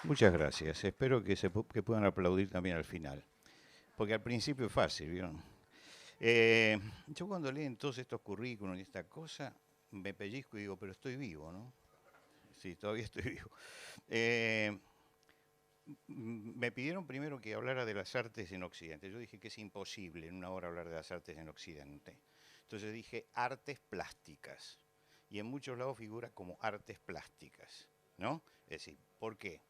Muchas gracias. Espero que puedan aplaudir también al final. Porque al principio es fácil, ¿vieron? Yo cuando leen todos estos currículos y esta cosa, me pellizco y digo, pero estoy vivo, ¿no? Sí, todavía estoy vivo. Eh, Me pidieron primero que hablara de las artes en Occidente. Yo dije que es imposible en una hora hablar de las artes en Occidente. Entonces dije artes plásticas. Y en muchos lados figura como artes plásticas, ¿no? Es decir, ¿por qué?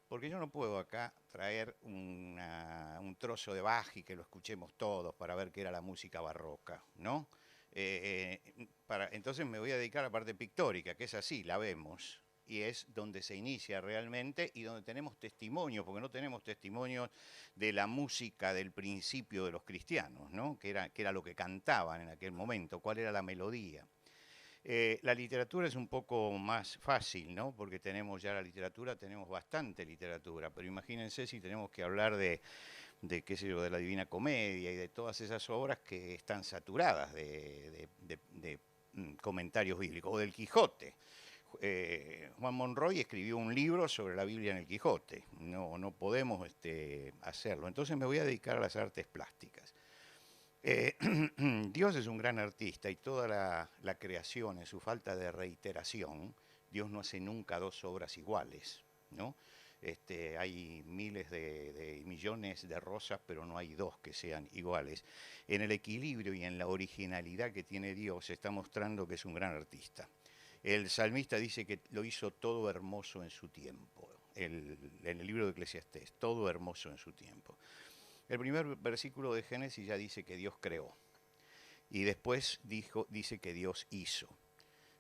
Porque yo no puedo acá traer un trozo de Bach y que lo escuchemos todos para ver qué era la música barroca, ¿no? Entonces me voy a dedicar a la parte pictórica, que es así, la vemos, y es donde se inicia realmente y donde tenemos testimonios, porque no tenemos testimonios de la música del principio de los cristianos, ¿no? Que era lo que cantaban en aquel momento, cuál era la melodía. La literatura es un poco más fácil, ¿no? Porque tenemos ya la literatura, tenemos bastante literatura, pero imagínense si tenemos que hablar qué sé yo, de la Divina Comedia y de todas esas obras que están saturadas de comentarios bíblicos, o del Quijote. Juan Monroy escribió un libro sobre la Biblia en el Quijote. No podemos hacerlo. Entonces me voy a dedicar a las artes plásticas. Eh, Dios es un gran artista y toda la creación, en su falta de reiteración, Dios no hace nunca dos obras iguales, ¿no? Hay miles de millones de rosas, pero no hay dos que sean iguales. En el equilibrio y en la originalidad que tiene Dios está mostrando que es un gran artista. El salmista dice que lo hizo todo hermoso en su tiempo. En el libro de Eclesiastés, todo hermoso en su tiempo. El primer versículo de Génesis ya dice que Dios creó y después dice que Dios hizo.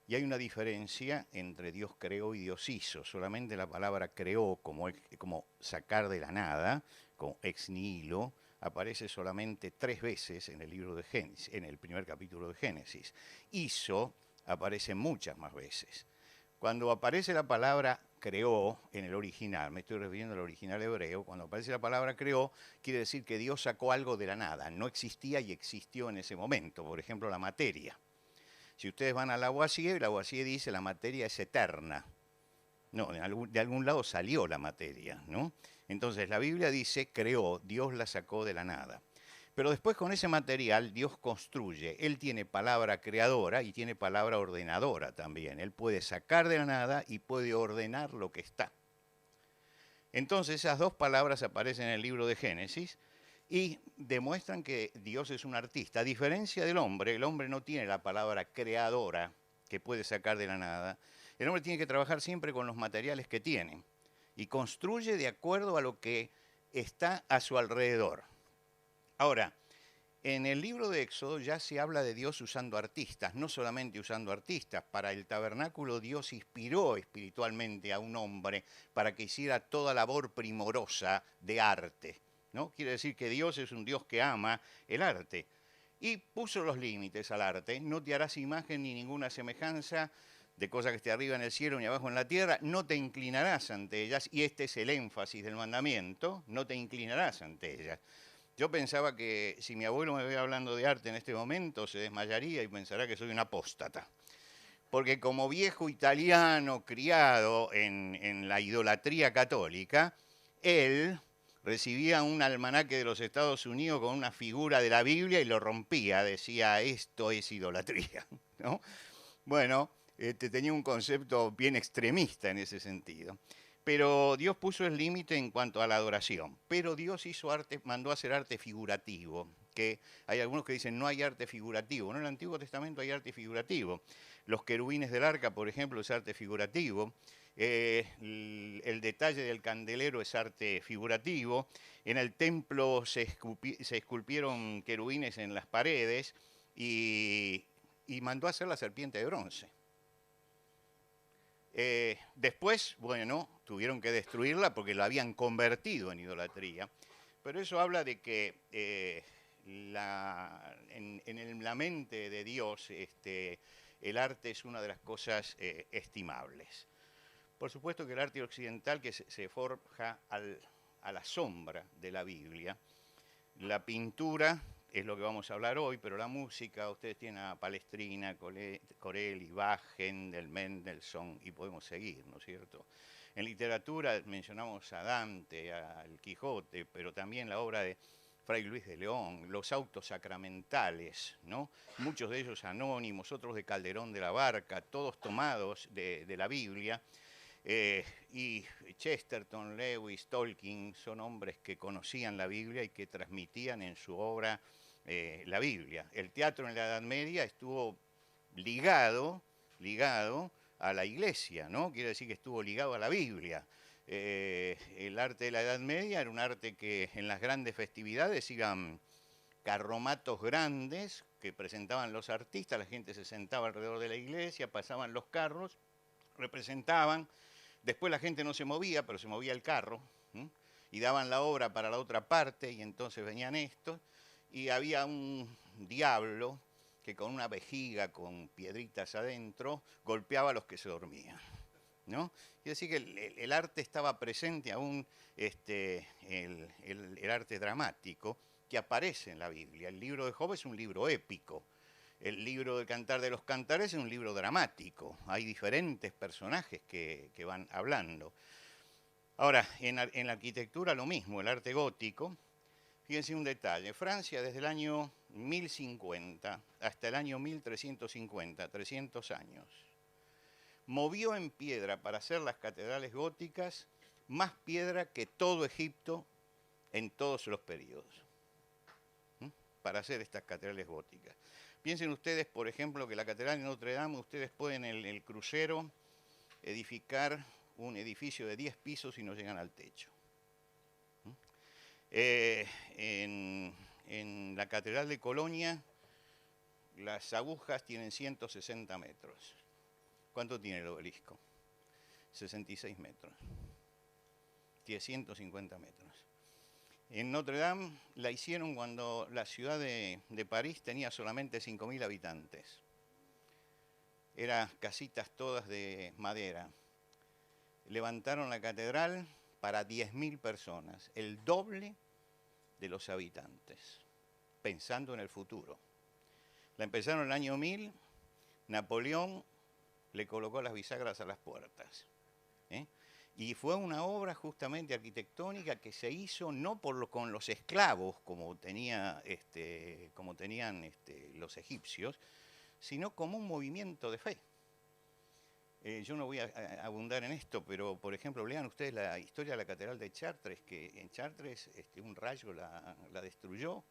Y hay una diferencia entre Dios creó y Dios hizo. Solamente la palabra creó como sacar de la nada, como ex nihilo, aparece solamente 3 veces en el libro de Génesis, en el primer capítulo de Génesis. Hizo aparece muchas más veces. Cuando aparece la palabra creó en el original, me estoy refiriendo al original hebreo, cuando aparece la palabra creó, quiere decir que Dios sacó algo de la nada, no existía y existió en ese momento, por ejemplo la materia. Si ustedes van a Lavoisier, Lavoisier dice la materia es eterna. No, de algún lado salió la materia, ¿no? Entonces la Biblia dice creó, Dios la sacó de la nada. Pero después con ese material Dios construye. Él tiene palabra creadora y tiene palabra ordenadora también. Él puede sacar de la nada y puede ordenar lo que está. Entonces esas dos palabras aparecen en el libro de Génesis y demuestran que Dios es un artista. A diferencia del hombre, el hombre no tiene la palabra creadora que puede sacar de la nada. El hombre tiene que trabajar siempre con los materiales que tiene y construye de acuerdo a lo que está a su alrededor. Ahora, en el libro de Éxodo ya se habla de Dios usando artistas, no solamente usando artistas. Para el tabernáculo Dios inspiró espiritualmente a un hombre para que hiciera toda labor primorosa de arte, ¿no? Quiere decir que Dios es un Dios que ama el arte. Y puso los límites al arte. No te harás imagen ni ninguna semejanza de cosa que esté arriba en el cielo ni abajo en la tierra. No te inclinarás ante ellas. Y este es el énfasis del mandamiento. No te inclinarás ante ellas. Yo pensaba que si mi abuelo me ve hablando de arte en este momento, se desmayaría y pensará que soy un apóstata. Porque como viejo italiano criado en la idolatría católica, él recibía un almanaque de los Estados Unidos con una figura de la Biblia y lo rompía, decía, esto es idolatría, ¿no? Bueno, tenía un concepto bien extremista en ese sentido. Pero Dios puso el límite en cuanto a la adoración. Pero Dios hizo arte, mandó a hacer arte figurativo. Que hay algunos que dicen no hay arte figurativo. No, en el Antiguo Testamento hay arte figurativo. Los querubines del arca, por ejemplo, es arte figurativo. El detalle del candelero es arte figurativo. En el templo se esculpieron querubines en las paredes y mandó a hacer la serpiente de bronce. Después, bueno, tuvieron que destruirla porque la habían convertido en idolatría. Pero eso habla de que en la mente de Dios el arte es una de las cosas estimables. Por supuesto que el arte occidental que se forja a la sombra de la Biblia. La pintura es lo que vamos a hablar hoy, pero la música, ustedes tienen a Palestrina, Corelli, Bach, Händel, Mendelssohn y podemos seguir, ¿no es cierto? En literatura mencionamos a Dante, al Quijote, pero también la obra de Fray Luis de León, los autos sacramentales, ¿no? Muchos de ellos anónimos, otros de Calderón de la Barca, todos tomados de la Biblia. Y Chesterton, Lewis, Tolkien son hombres que conocían la Biblia y que transmitían en su obra la Biblia. El teatro en la Edad Media estuvo ligado a la iglesia, ¿no? Quiere decir que estuvo ligado a la Biblia. El arte de la Edad Media era un arte que en las grandes festividades iban carromatos grandes que presentaban los artistas, la gente se sentaba alrededor de la iglesia, pasaban los carros, representaban, después la gente no se movía, pero se movía el carro, ¿sí? Y daban la obra para la otra parte, y entonces venían estos, y había un diablo que con una vejiga con piedritas adentro golpeaba a los que se dormían, ¿no? Quiere decir que el arte estaba presente aún, el arte dramático que aparece en la Biblia. El libro de Job es un libro épico. El libro del Cantar de los Cantares es un libro dramático. Hay diferentes personajes que van hablando. Ahora, en la arquitectura lo mismo, el arte gótico. Fíjense un detalle. Francia desde el año 1050 hasta el año 1350, 300 años, movió en piedra para hacer las catedrales góticas más piedra que todo Egipto en todos los periodos, para hacer estas catedrales góticas. Piensen ustedes, por ejemplo, que la Catedral de Notre Dame, ustedes pueden en el crucero edificar un edificio de 10 pisos y no llegan al techo. En la Catedral de Colonia, las agujas tienen 160 metros. ¿Cuánto tiene el obelisco? 66 metros. Tiene 150 metros. En Notre Dame la hicieron cuando la ciudad de París tenía solamente 5.000 habitantes. Eran casitas todas de madera. Levantaron la catedral para 10.000 personas, el doble de los habitantes, pensando en el futuro. La empezaron en el año 1000, Napoleón le colocó las bisagras a las puertas. Y fue una obra justamente arquitectónica que se hizo no con los esclavos como tenían los egipcios, sino como un movimiento de fe. Yo no voy a abundar en esto, pero por ejemplo, lean ustedes la historia de la Catedral de Chartres, que en Chartres un rayo la destruyó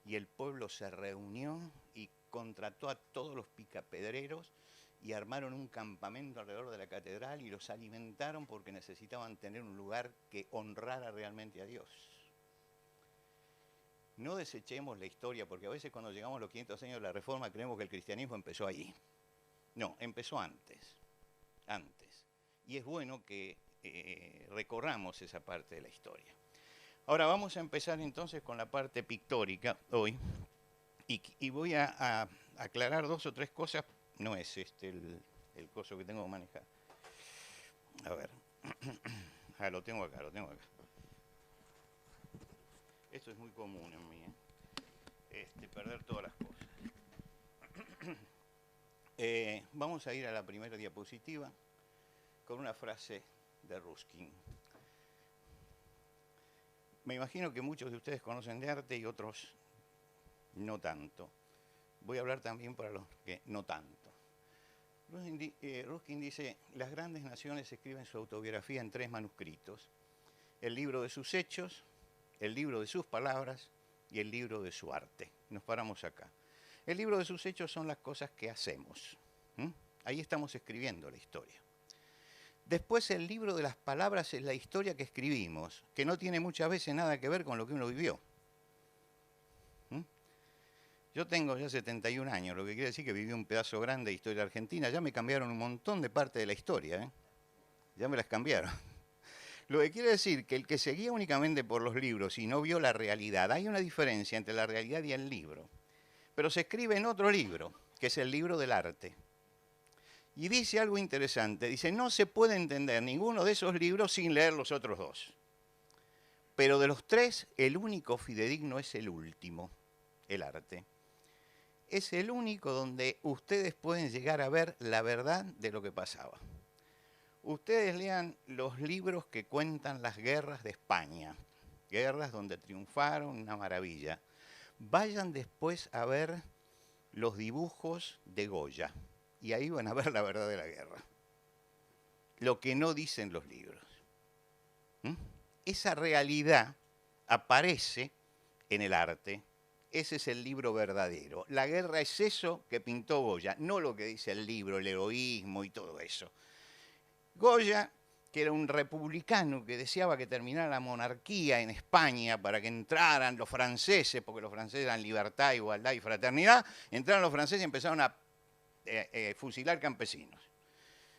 y el pueblo se reunió y contrató a todos los picapedreros y armaron un campamento alrededor de la catedral y los alimentaron porque necesitaban tener un lugar que honrara realmente a Dios. No desechemos la historia, porque a veces cuando llegamos a los 500 años de la Reforma creemos que el cristianismo empezó ahí. No, empezó antes. Y es bueno que recorramos esa parte de la historia. Ahora vamos a empezar entonces con la parte pictórica hoy, y voy a aclarar 2 o 3 cosas. No es el coso que tengo que manejar. A ver. Lo tengo acá. Esto es muy común en mí, perder todas las cosas. Vamos a ir a la primera diapositiva con una frase de Ruskin. Me imagino que muchos de ustedes conocen de arte y otros no tanto. Voy a hablar también para los que no tanto. Ruskin dice, las grandes naciones escriben su autobiografía en 3 manuscritos. El libro de sus hechos, el libro de sus palabras y el libro de su arte. Nos paramos acá. El libro de sus hechos son las cosas que hacemos. Ahí estamos escribiendo la historia. Después el libro de las palabras es la historia que escribimos, que no tiene muchas veces nada que ver con lo que uno vivió. Yo tengo ya 71 años, lo que quiere decir que viví un pedazo grande de historia argentina. Ya me cambiaron un montón de parte de la historia, ya me las cambiaron. Lo que quiere decir que el que seguía únicamente por los libros y no vio la realidad, hay una diferencia entre la realidad y el libro. Pero se escribe en otro libro, que es el libro del arte. Y dice algo interesante, dice, no se puede entender ninguno de esos libros sin leer los otros 2. Pero de los 3, el único fidedigno es el último, el arte. Es el único donde ustedes pueden llegar a ver la verdad de lo que pasaba. Ustedes lean los libros que cuentan las guerras de España, guerras donde triunfaron, una maravilla. Vayan después a ver los dibujos de Goya y ahí van a ver la verdad de la guerra, lo que no dicen los libros. ¿Mm? Esa realidad aparece en el arte. Ese es el libro verdadero. La guerra es eso que pintó Goya, no lo que dice el libro, el heroísmo y todo eso. Goya, que era un republicano que deseaba que terminara la monarquía en España para que entraran los franceses, porque los franceses eran libertad, igualdad y fraternidad, entraron los franceses y empezaron a fusilar campesinos.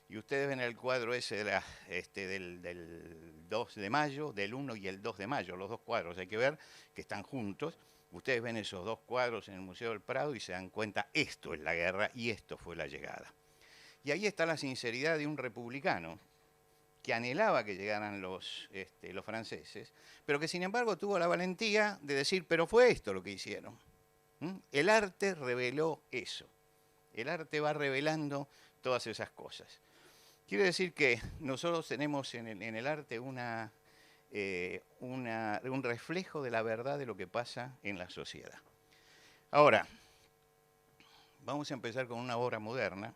Y ustedes ven el cuadro ese del 2 de mayo, del 1 y el 2 de mayo, los dos cuadros hay que ver que están juntos. Ustedes ven esos dos cuadros en el Museo del Prado y se dan cuenta, esto es la guerra y esto fue la llegada. Y ahí está la sinceridad de un republicano que anhelaba que llegaran los franceses, pero que sin embargo tuvo la valentía de decir, pero fue esto lo que hicieron. El arte reveló eso. El arte va revelando todas esas cosas. Quiere decir que nosotros tenemos en el arte un reflejo de la verdad de lo que pasa en la sociedad. Ahora, vamos a empezar con una obra moderna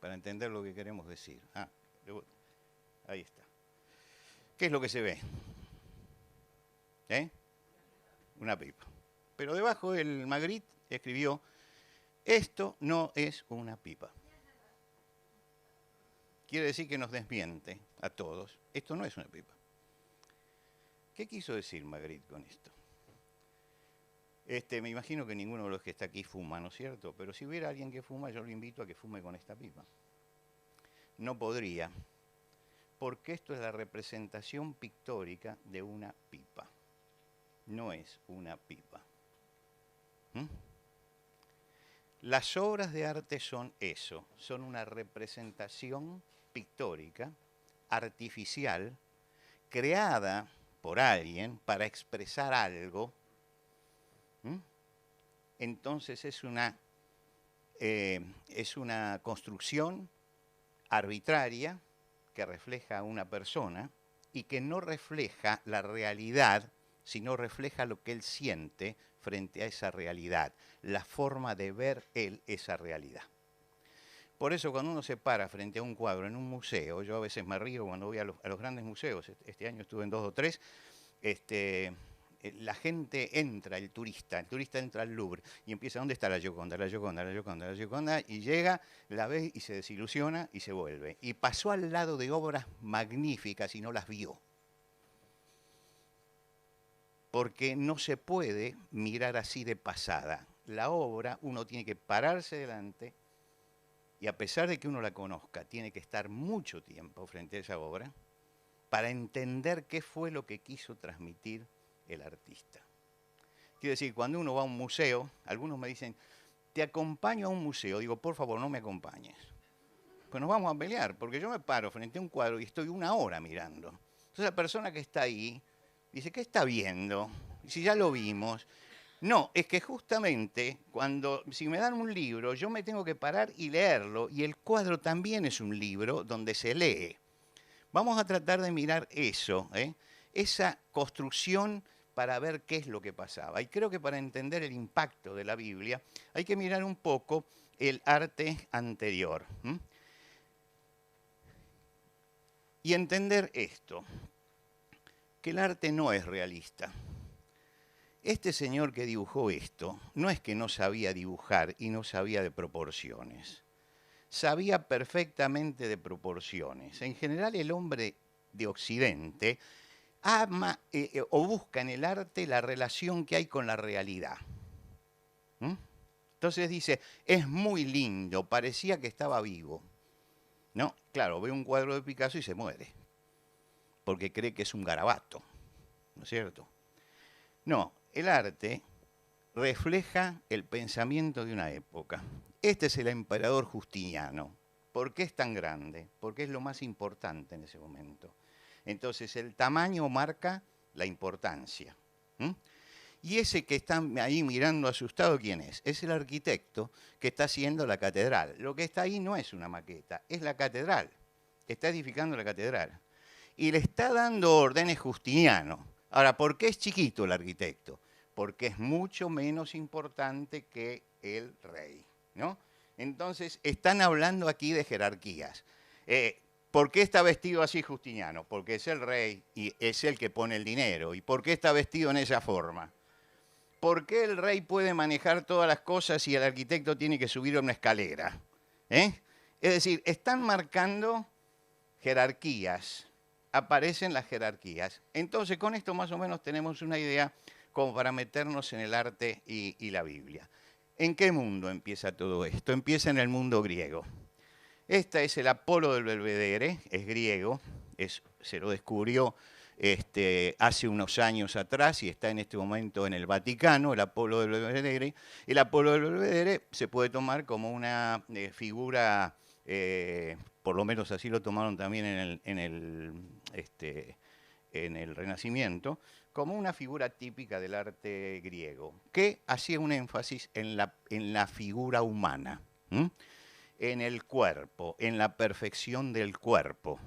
para entender lo que queremos decir. Ahí está. ¿Qué es lo que se ve? Una pipa. Pero debajo el Magritte escribió, esto no es una pipa. Quiere decir que nos desmiente a todos. Esto no es una pipa. ¿Qué quiso decir Magritte con esto? Me imagino que ninguno de los que está aquí fuma, ¿no es cierto? Pero si hubiera alguien que fuma, yo lo invito a que fume con esta pipa. No podría, porque esto es la representación pictórica de una pipa. No es una pipa. Las obras de arte son eso, son una representación pictórica, artificial, creada por alguien para expresar algo. Entonces es una construcción arbitraria que refleja a una persona y que no refleja la realidad, sino refleja lo que él siente frente a esa realidad, la forma de ver él esa realidad. Por eso cuando uno se para frente a un cuadro en un museo, yo a veces me río cuando voy a los grandes museos, este año estuve en 2 o 3, la gente entra, el turista entra al Louvre y empieza, ¿dónde está la Gioconda? La Gioconda, la Gioconda, la Gioconda, y llega, la ve y se desilusiona y se vuelve. Y pasó al lado de obras magníficas y no las vio. Porque no se puede mirar así de pasada. La obra, uno tiene que pararse delante y a pesar de que uno la conozca, tiene que estar mucho tiempo frente a esa obra para entender qué fue lo que quiso transmitir el artista. Quiero decir, cuando uno va a un museo, algunos me dicen, te acompaño a un museo. Digo, por favor, no me acompañes. Pues nos vamos a pelear, porque yo me paro frente a un cuadro y estoy 1 hora mirando. Entonces la persona que está ahí dice, ¿qué está viendo? Y si ya lo vimos. No, es que justamente si me dan un libro, yo me tengo que parar y leerlo, y el cuadro también es un libro donde se lee. Vamos a tratar de mirar eso, esa construcción para ver qué es lo que pasaba. Y creo que para entender el impacto de la Biblia hay que mirar un poco el arte anterior. Y entender esto, que el arte no es realista. Este señor que dibujó esto no es que no sabía dibujar y no sabía de proporciones. Sabía perfectamente de proporciones. En general el hombre de Occidente ama o busca en el arte la relación que hay con la realidad. Entonces dice, es muy lindo, parecía que estaba vivo. No, claro, ve un cuadro de Picasso y se muere, porque cree que es un garabato, ¿no es cierto? No, el arte refleja el pensamiento de una época. Este es el emperador Justiniano. ¿Por qué es tan grande? Porque es lo más importante en ese momento. Entonces el tamaño marca la importancia. Y ese que está ahí mirando asustado, ¿quién es? Es el arquitecto que está haciendo la catedral. Lo que está ahí no es una maqueta, es la catedral. está edificando la catedral. Y le está dando órdenes Justiniano. Ahora, ¿por qué es chiquito el arquitecto? Porque es mucho menos importante que el rey, ¿no? Entonces, están hablando aquí de jerarquías. ¿Por qué está vestido así Justiniano? Porque es el rey y es el que pone el dinero. ¿Y por qué está vestido en esa forma? ¿Por qué el rey puede manejar todas las cosas y el arquitecto tiene que subir a una escalera? Es decir, están marcando jerarquías, aparecen las jerarquías. Entonces, con esto más o menos tenemos una idea como para meternos en el arte y la Biblia. ¿En qué mundo empieza todo esto? Empieza en el mundo griego. Este es el Apolo del Belvedere, es griego, se lo descubrió hace unos años atrás y está en este momento en el Vaticano, el Apolo del Belvedere. El Apolo del Belvedere se puede tomar como una figura, por lo menos así lo tomaron también en el Renacimiento, como una figura típica del arte griego, que hacía un énfasis en la figura humana, en el cuerpo, en la perfección del cuerpo.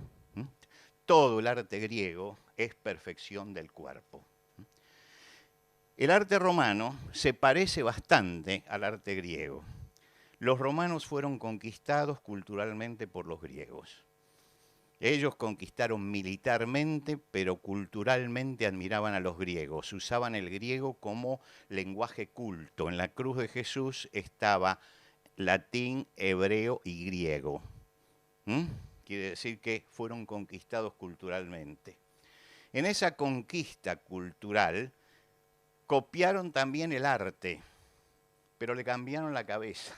Todo el arte griego es perfección del cuerpo. El arte romano se parece bastante al arte griego. Los romanos fueron conquistados culturalmente por los griegos. Ellos conquistaron militarmente, pero culturalmente admiraban a los griegos. Usaban el griego como lenguaje culto. En la cruz de Jesús estaba latín, hebreo y griego. Quiere decir que fueron conquistados culturalmente. En esa conquista cultural copiaron también el arte, pero le cambiaron la cabeza.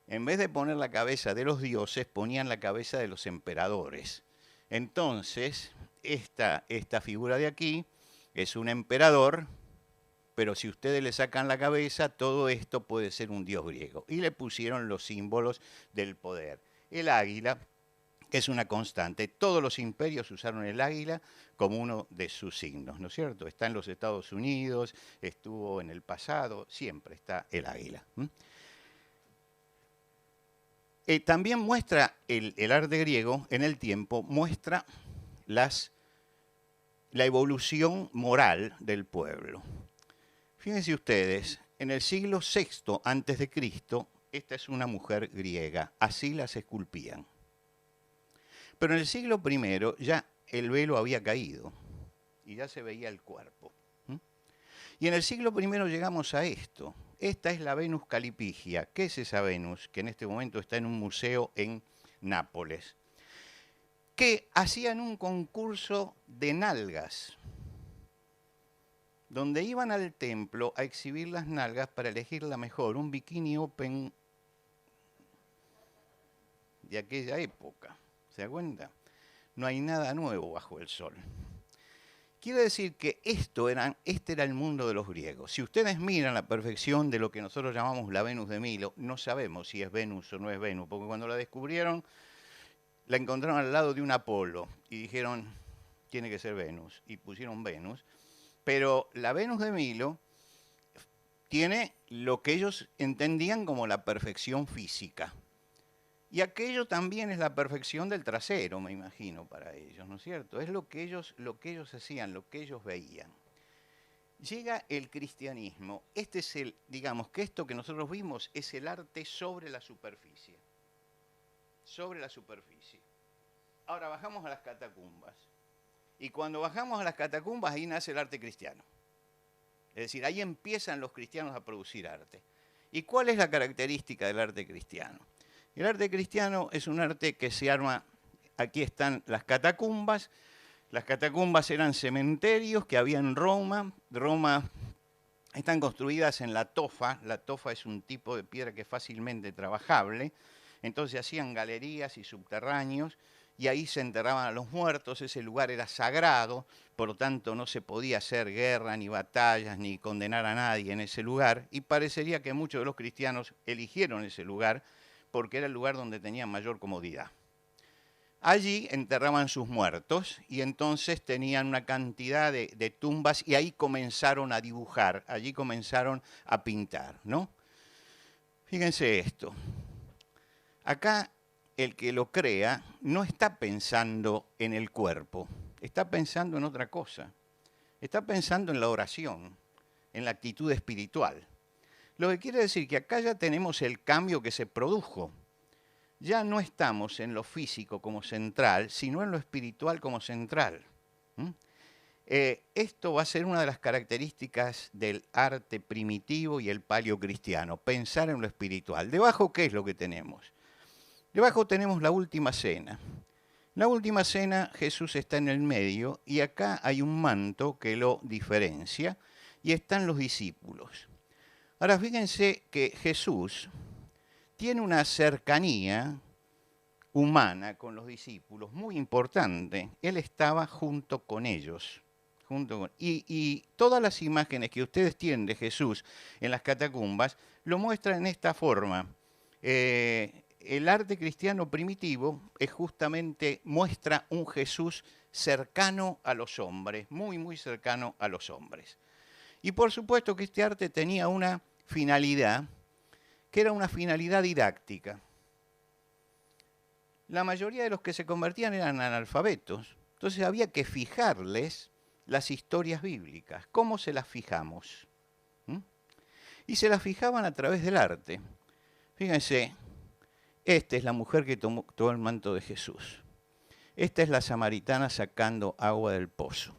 En vez de poner la cabeza de los dioses, ponían la cabeza de los emperadores. Entonces, esta figura de aquí es un emperador, pero si ustedes le sacan la cabeza, todo esto puede ser un dios griego. Y le pusieron los símbolos del poder. El águila, que es una constante. Todos los imperios usaron el águila como uno de sus signos, ¿no es cierto? Está en los Estados Unidos, estuvo en el pasado, siempre está el águila. También muestra el arte griego en el tiempo, muestra la evolución moral del pueblo. Fíjense ustedes, en el siglo VI a.C., esta es una mujer griega, así las esculpían. Pero en el siglo I ya el velo había caído y ya se veía el cuerpo. Y en el siglo I llegamos a esto. Esta es la Venus Calipigia. ¿Qué es esa Venus? Que en este momento está en un museo en Nápoles. Que hacían un concurso de nalgas, donde iban al templo a exhibir las nalgas para elegir la mejor, un bikini open de aquella época. ¿Se da cuenta? No hay nada nuevo bajo el sol. Quiere decir que este era el mundo de los griegos. Si ustedes miran la perfección de lo que nosotros llamamos la Venus de Milo, no sabemos si es Venus o no es Venus, porque cuando la descubrieron, la encontraron al lado de un Apolo y dijeron, tiene que ser Venus, y pusieron Venus. Pero la Venus de Milo tiene lo que ellos entendían como la perfección física. Y aquello también es la perfección del trasero, me imagino, para ellos, ¿no es cierto? Es lo que ellos hacían, lo que ellos veían. Llega el cristianismo. Este es digamos que esto que nosotros vimos es el arte sobre la superficie. Sobre la superficie. Ahora bajamos a las catacumbas. Y cuando bajamos a las catacumbas, ahí nace el arte cristiano. Es decir, ahí empiezan los cristianos a producir arte. ¿Y cuál es la característica del arte cristiano? El arte cristiano es un arte que se arma, aquí están las catacumbas eran cementerios que había en Roma. Roma están construidas en la tofa es un tipo de piedra que es fácilmente trabajable, entonces hacían galerías y subterráneos, y ahí se enterraban a los muertos, ese lugar era sagrado, por lo tanto no se podía hacer guerra, ni batallas, ni condenar a nadie en ese lugar, y parecería que muchos de los cristianos eligieron ese lugar, porque era el lugar donde tenían mayor comodidad. Allí enterraban sus muertos y entonces tenían una cantidad de tumbas y ahí comenzaron a dibujar, allí comenzaron a pintar, ¿no? Fíjense esto. Acá el que lo crea, no está pensando en el cuerpo, está pensando en otra cosa. Está pensando en la oración, en la actitud espiritual. Lo que quiere decir que acá ya tenemos el cambio que se produjo. Ya no estamos en lo físico como central, sino en lo espiritual como central. ¿Mm? Esto va a ser una de las características del arte primitivo y el paleocristiano, pensar en lo espiritual. Debajo, ¿qué es lo que tenemos? Debajo tenemos la última cena. La última cena, Jesús está en el medio y acá hay un manto que lo diferencia y están los discípulos. Ahora fíjense que Jesús tiene una cercanía humana con los discípulos muy importante. Él estaba junto con ellos. Y todas las imágenes que ustedes tienen de Jesús en las catacumbas lo muestran en esta forma. El arte cristiano primitivo es justamente muestra un Jesús cercano a los hombres, muy, muy cercano a los hombres. Y por supuesto que este arte tenía una finalidad, que era una finalidad didáctica. La mayoría de los que se convertían eran analfabetos, entonces había que fijarles las historias bíblicas. ¿Cómo se las fijamos? Y se las fijaban a través del arte. Fíjense, esta es la mujer que tomó el manto de Jesús. Esta es la samaritana sacando agua del pozo.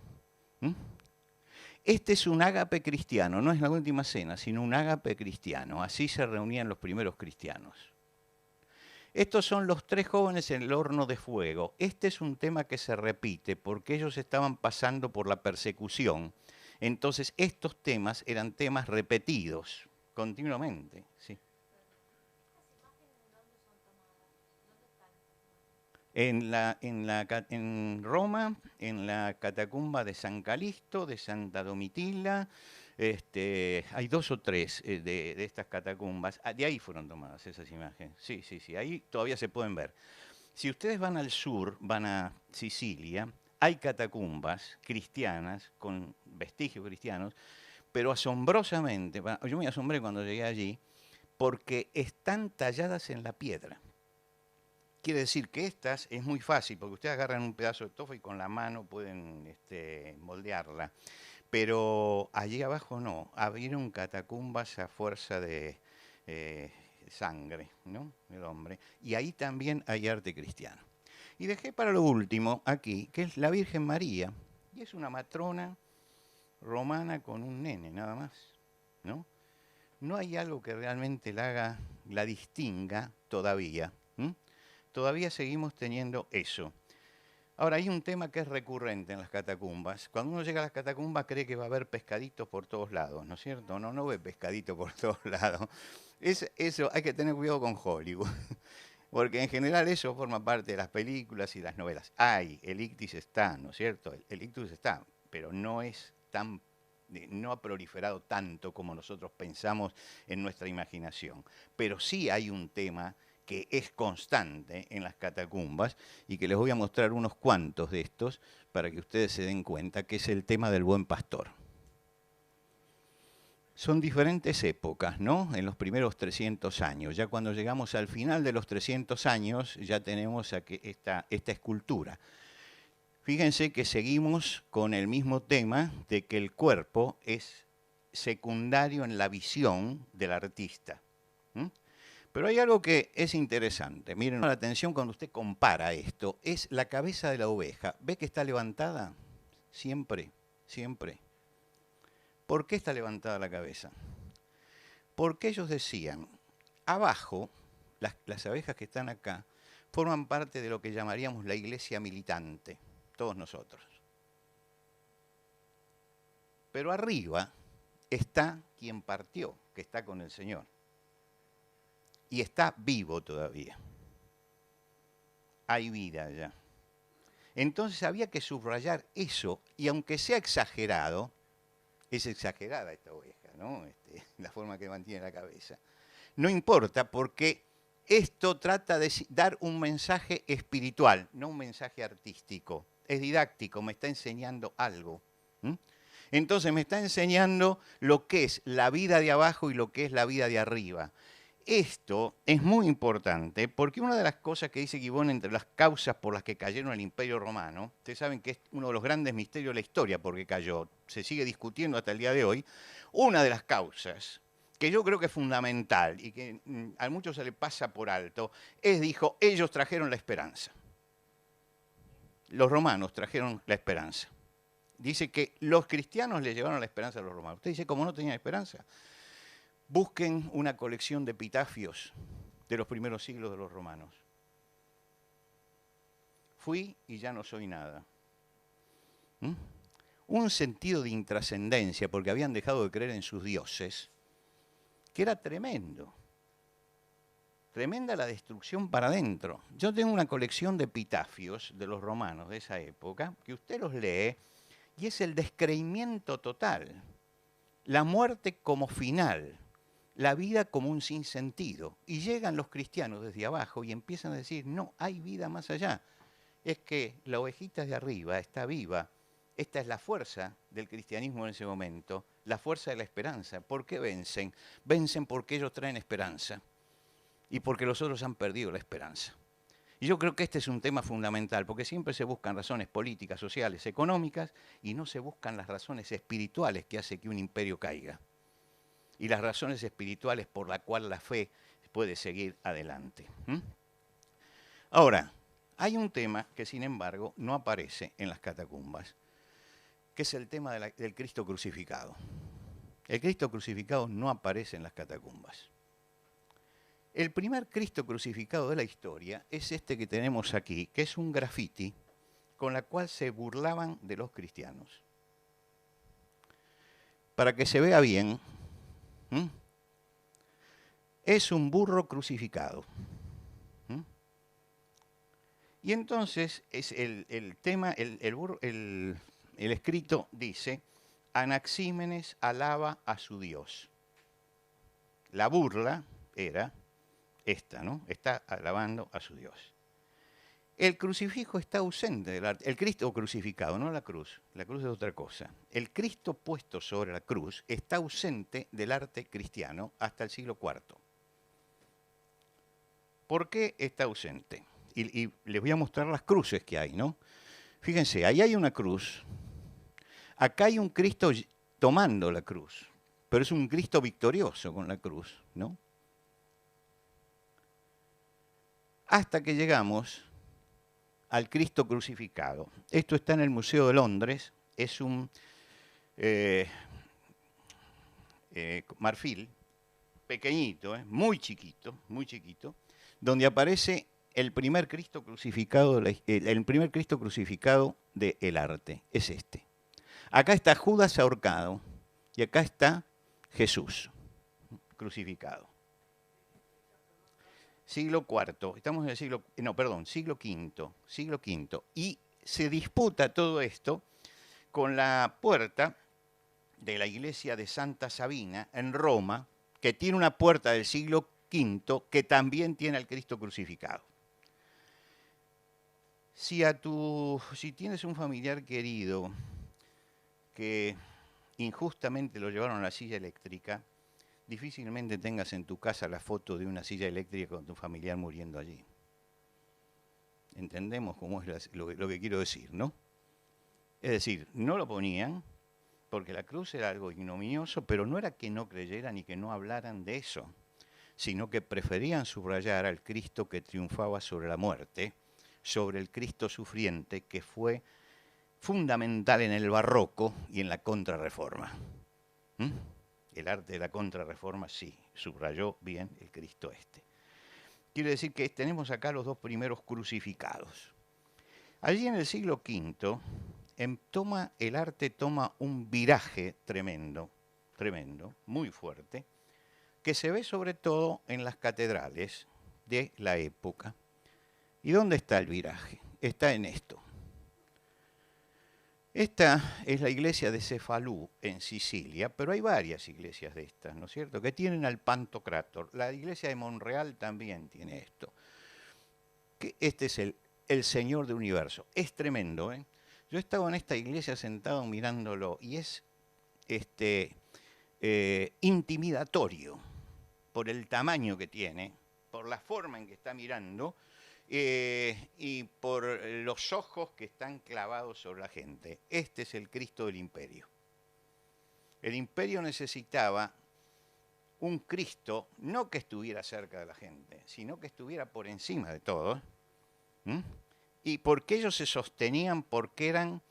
Este es un ágape cristiano, no es la última cena, sino un ágape cristiano. Así se reunían los primeros cristianos. Estos son los tres jóvenes en el horno de fuego. Este es un tema que se repite porque ellos estaban pasando por la persecución. Entonces estos temas eran temas repetidos continuamente. Sí. En Roma, en la catacumba de San Calixto, de Santa Domitila, hay 2 o 3 de estas catacumbas. De ahí fueron tomadas esas imágenes. Sí, sí, sí, ahí todavía se pueden ver. Si ustedes van al sur, van a Sicilia, hay catacumbas cristianas, con vestigios cristianos, pero asombrosamente, yo me asombré cuando llegué allí, porque están talladas en la piedra. Quiere decir que estas es muy fácil, porque ustedes agarran un pedazo de tofa y con la mano pueden moldearla. Pero allí abajo no, abrieron catacumbas a fuerza de sangre, ¿no? Del hombre. Y ahí también hay arte cristiano. Y dejé para lo último aquí, que es la Virgen María. Y es una matrona romana con un nene, nada más, ¿no? No hay algo que realmente la distinga todavía. Todavía seguimos teniendo eso. Ahora, hay un tema que es recurrente en las catacumbas. Cuando uno llega a las catacumbas cree que va a haber pescaditos por todos lados, ¿no es cierto? No ve pescaditos por todos lados. Eso hay que tener cuidado con Hollywood, porque en general eso forma parte de las películas y las novelas. El ictus está, ¿no es cierto? El ictus está, pero no ha proliferado tanto como nosotros pensamos en nuestra imaginación. Pero sí hay un tema que es constante en las catacumbas y que les voy a mostrar unos cuantos de estos para que ustedes se den cuenta, que es el tema del buen pastor. Son diferentes épocas, ¿no? En los primeros 300 años. Ya cuando llegamos al final de los 300 años, ya tenemos esta escultura. Fíjense que seguimos con el mismo tema de que el cuerpo es secundario en la visión del artista. Pero hay algo que es interesante. Miren la atención cuando usted compara esto. Es la cabeza de la oveja. ¿Ve que está levantada? Siempre, siempre. ¿Por qué está levantada la cabeza? Porque ellos decían, abajo, las abejas que están acá, forman parte de lo que llamaríamos la iglesia militante, todos nosotros. Pero arriba está quien partió, que está con el Señor. Y está vivo todavía. Hay vida allá. Entonces había que subrayar eso, y aunque sea exagerado, es exagerada esta oveja, ¿no? La forma que mantiene la cabeza. No importa, porque esto trata de dar un mensaje espiritual, no un mensaje artístico. Es didáctico, me está enseñando algo. Entonces me está enseñando lo que es la vida de abajo y lo que es la vida de arriba. esto es muy importante porque una de las cosas que dice Gibbon entre las causas por las que cayeron el Imperio Romano, ustedes saben que es uno de los grandes misterios de la historia porque cayó, se sigue discutiendo hasta el día de hoy, una de las causas que yo creo que es fundamental y que a muchos se le pasa por alto, es, dijo, ellos trajeron la esperanza. Los romanos trajeron la esperanza. Dice que los cristianos le llevaron la esperanza a los romanos. Usted dice, ¿cómo no tenían esperanza? Busquen una colección de epitafios de los primeros siglos de los romanos. Fui y ya no soy nada. Un sentido de intrascendencia, porque habían dejado de creer en sus dioses, que era tremendo. Tremenda la destrucción para adentro. Yo tengo una colección de epitafios de los romanos de esa época, que usted los lee, y es el descreimiento total. La muerte como final. La vida como un sinsentido. Y llegan los cristianos desde abajo y empiezan a decir, no, hay vida más allá. Es que la ovejita de arriba está viva. Esta es la fuerza del cristianismo en ese momento, la fuerza de la esperanza. ¿Por qué vencen? Vencen porque ellos traen esperanza y porque los otros han perdido la esperanza. Y yo creo que este es un tema fundamental, porque siempre se buscan razones políticas, sociales, económicas, y no se buscan las razones espirituales que hacen que un imperio caiga. Y las razones espirituales por las cuales la fe puede seguir adelante. Ahora, hay un tema que sin embargo no aparece en las catacumbas, que es el tema del Cristo crucificado. El Cristo crucificado no aparece en las catacumbas. El primer Cristo crucificado de la historia es este que tenemos aquí, que es un grafiti con la cual se burlaban de los cristianos. Para que se vea bien, es un burro crucificado. Y entonces es el tema, el escrito dice, Anaxímenes alaba a su Dios. La burla era esta, ¿no? Está alabando a su Dios. El crucifijo está ausente del arte. El Cristo crucificado, no la cruz. La cruz es otra cosa. El Cristo puesto sobre la cruz está ausente del arte cristiano hasta el siglo IV. ¿Por qué está ausente? Y les voy a mostrar las cruces que hay, ¿no? Fíjense, ahí hay una cruz. Acá hay un Cristo tomando la cruz. Pero es un Cristo victorioso con la cruz, ¿no? Hasta que llegamos al Cristo crucificado. Esto está en el Museo de Londres, es un marfil pequeñito, muy chiquito, donde aparece el primer Cristo crucificado, el primer Cristo crucificado del arte, es este. Acá está Judas ahorcado y acá está Jesús crucificado. Siglo IV, estamos en el siglo V. Y se disputa todo esto con la puerta de la iglesia de Santa Sabina en Roma, que tiene una puerta del siglo V que también tiene al Cristo crucificado. Si tienes un familiar querido que injustamente lo llevaron a la silla eléctrica, difícilmente tengas en tu casa la foto de una silla eléctrica con tu familiar muriendo allí. Entendemos cómo es lo que quiero decir, ¿no? Es decir, no lo ponían porque la cruz era algo ignominioso, pero no era que no creyeran ni que no hablaran de eso, sino que preferían subrayar al Cristo que triunfaba sobre la muerte, sobre el Cristo sufriente que fue fundamental en el barroco y en la contrarreforma. El arte de la contrarreforma sí, subrayó bien el Cristo este. Quiere decir que tenemos acá los dos primeros crucificados. Allí en el siglo V, el arte toma un viraje tremendo, muy fuerte, que se ve sobre todo en las catedrales de la época. ¿Y dónde está el viraje? Está en esto. Esta es la iglesia de Cefalú en Sicilia, pero hay varias iglesias de estas, ¿no es cierto?, que tienen al Pantocrátor. La iglesia de Monreal también tiene esto. Este es el Señor del universo. Es tremendo, ¿eh? Yo he estado en esta iglesia sentado mirándolo y es intimidatorio. por el tamaño que tiene, por la forma en que está mirando y por los ojos que están clavados sobre la gente. Este es el Cristo del imperio. El imperio necesitaba un Cristo, no que estuviera cerca de la gente, sino que estuviera por encima de todo. Y porque ellos se sostenían porque eran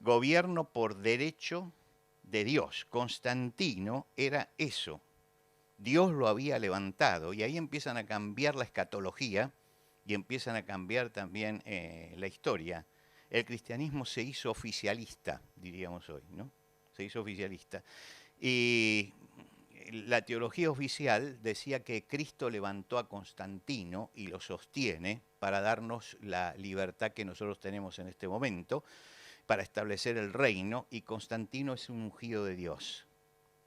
gobierno por derecho de Dios. Constantino era eso. Dios lo había levantado y ahí empiezan a cambiar la escatología y empiezan a cambiar también la historia. El cristianismo se hizo oficialista, diríamos hoy, ¿no? Se hizo oficialista. Y la teología oficial decía que Cristo levantó a Constantino y lo sostiene para darnos la libertad que nosotros tenemos en este momento, para establecer el reino, y Constantino es un ungido de Dios.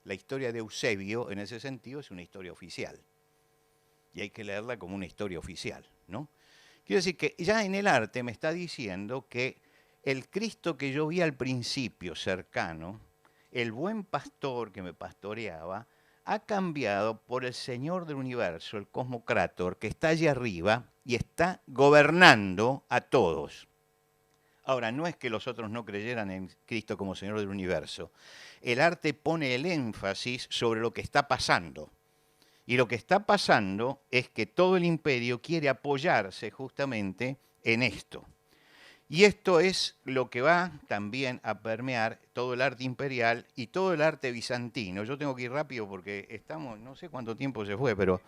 La historia de Eusebio, en ese sentido, es una historia oficial. Y hay que leerla como una historia oficial, ¿no? Quiero decir que ya en el arte me está diciendo que el Cristo que yo vi al principio, cercano, el buen pastor que me pastoreaba, ha cambiado por el Señor del universo, el Cosmocrator, que está allí arriba y está gobernando a todos. Ahora, no es que los otros no creyeran en Cristo como Señor del universo. El arte pone el énfasis sobre lo que está pasando. Y lo que está pasando es que todo el imperio quiere apoyarse justamente en esto. Y esto es lo que va también a permear todo el arte imperial y todo el arte bizantino. Yo tengo que ir rápido porque estamos, no sé cuánto tiempo se fue, pero...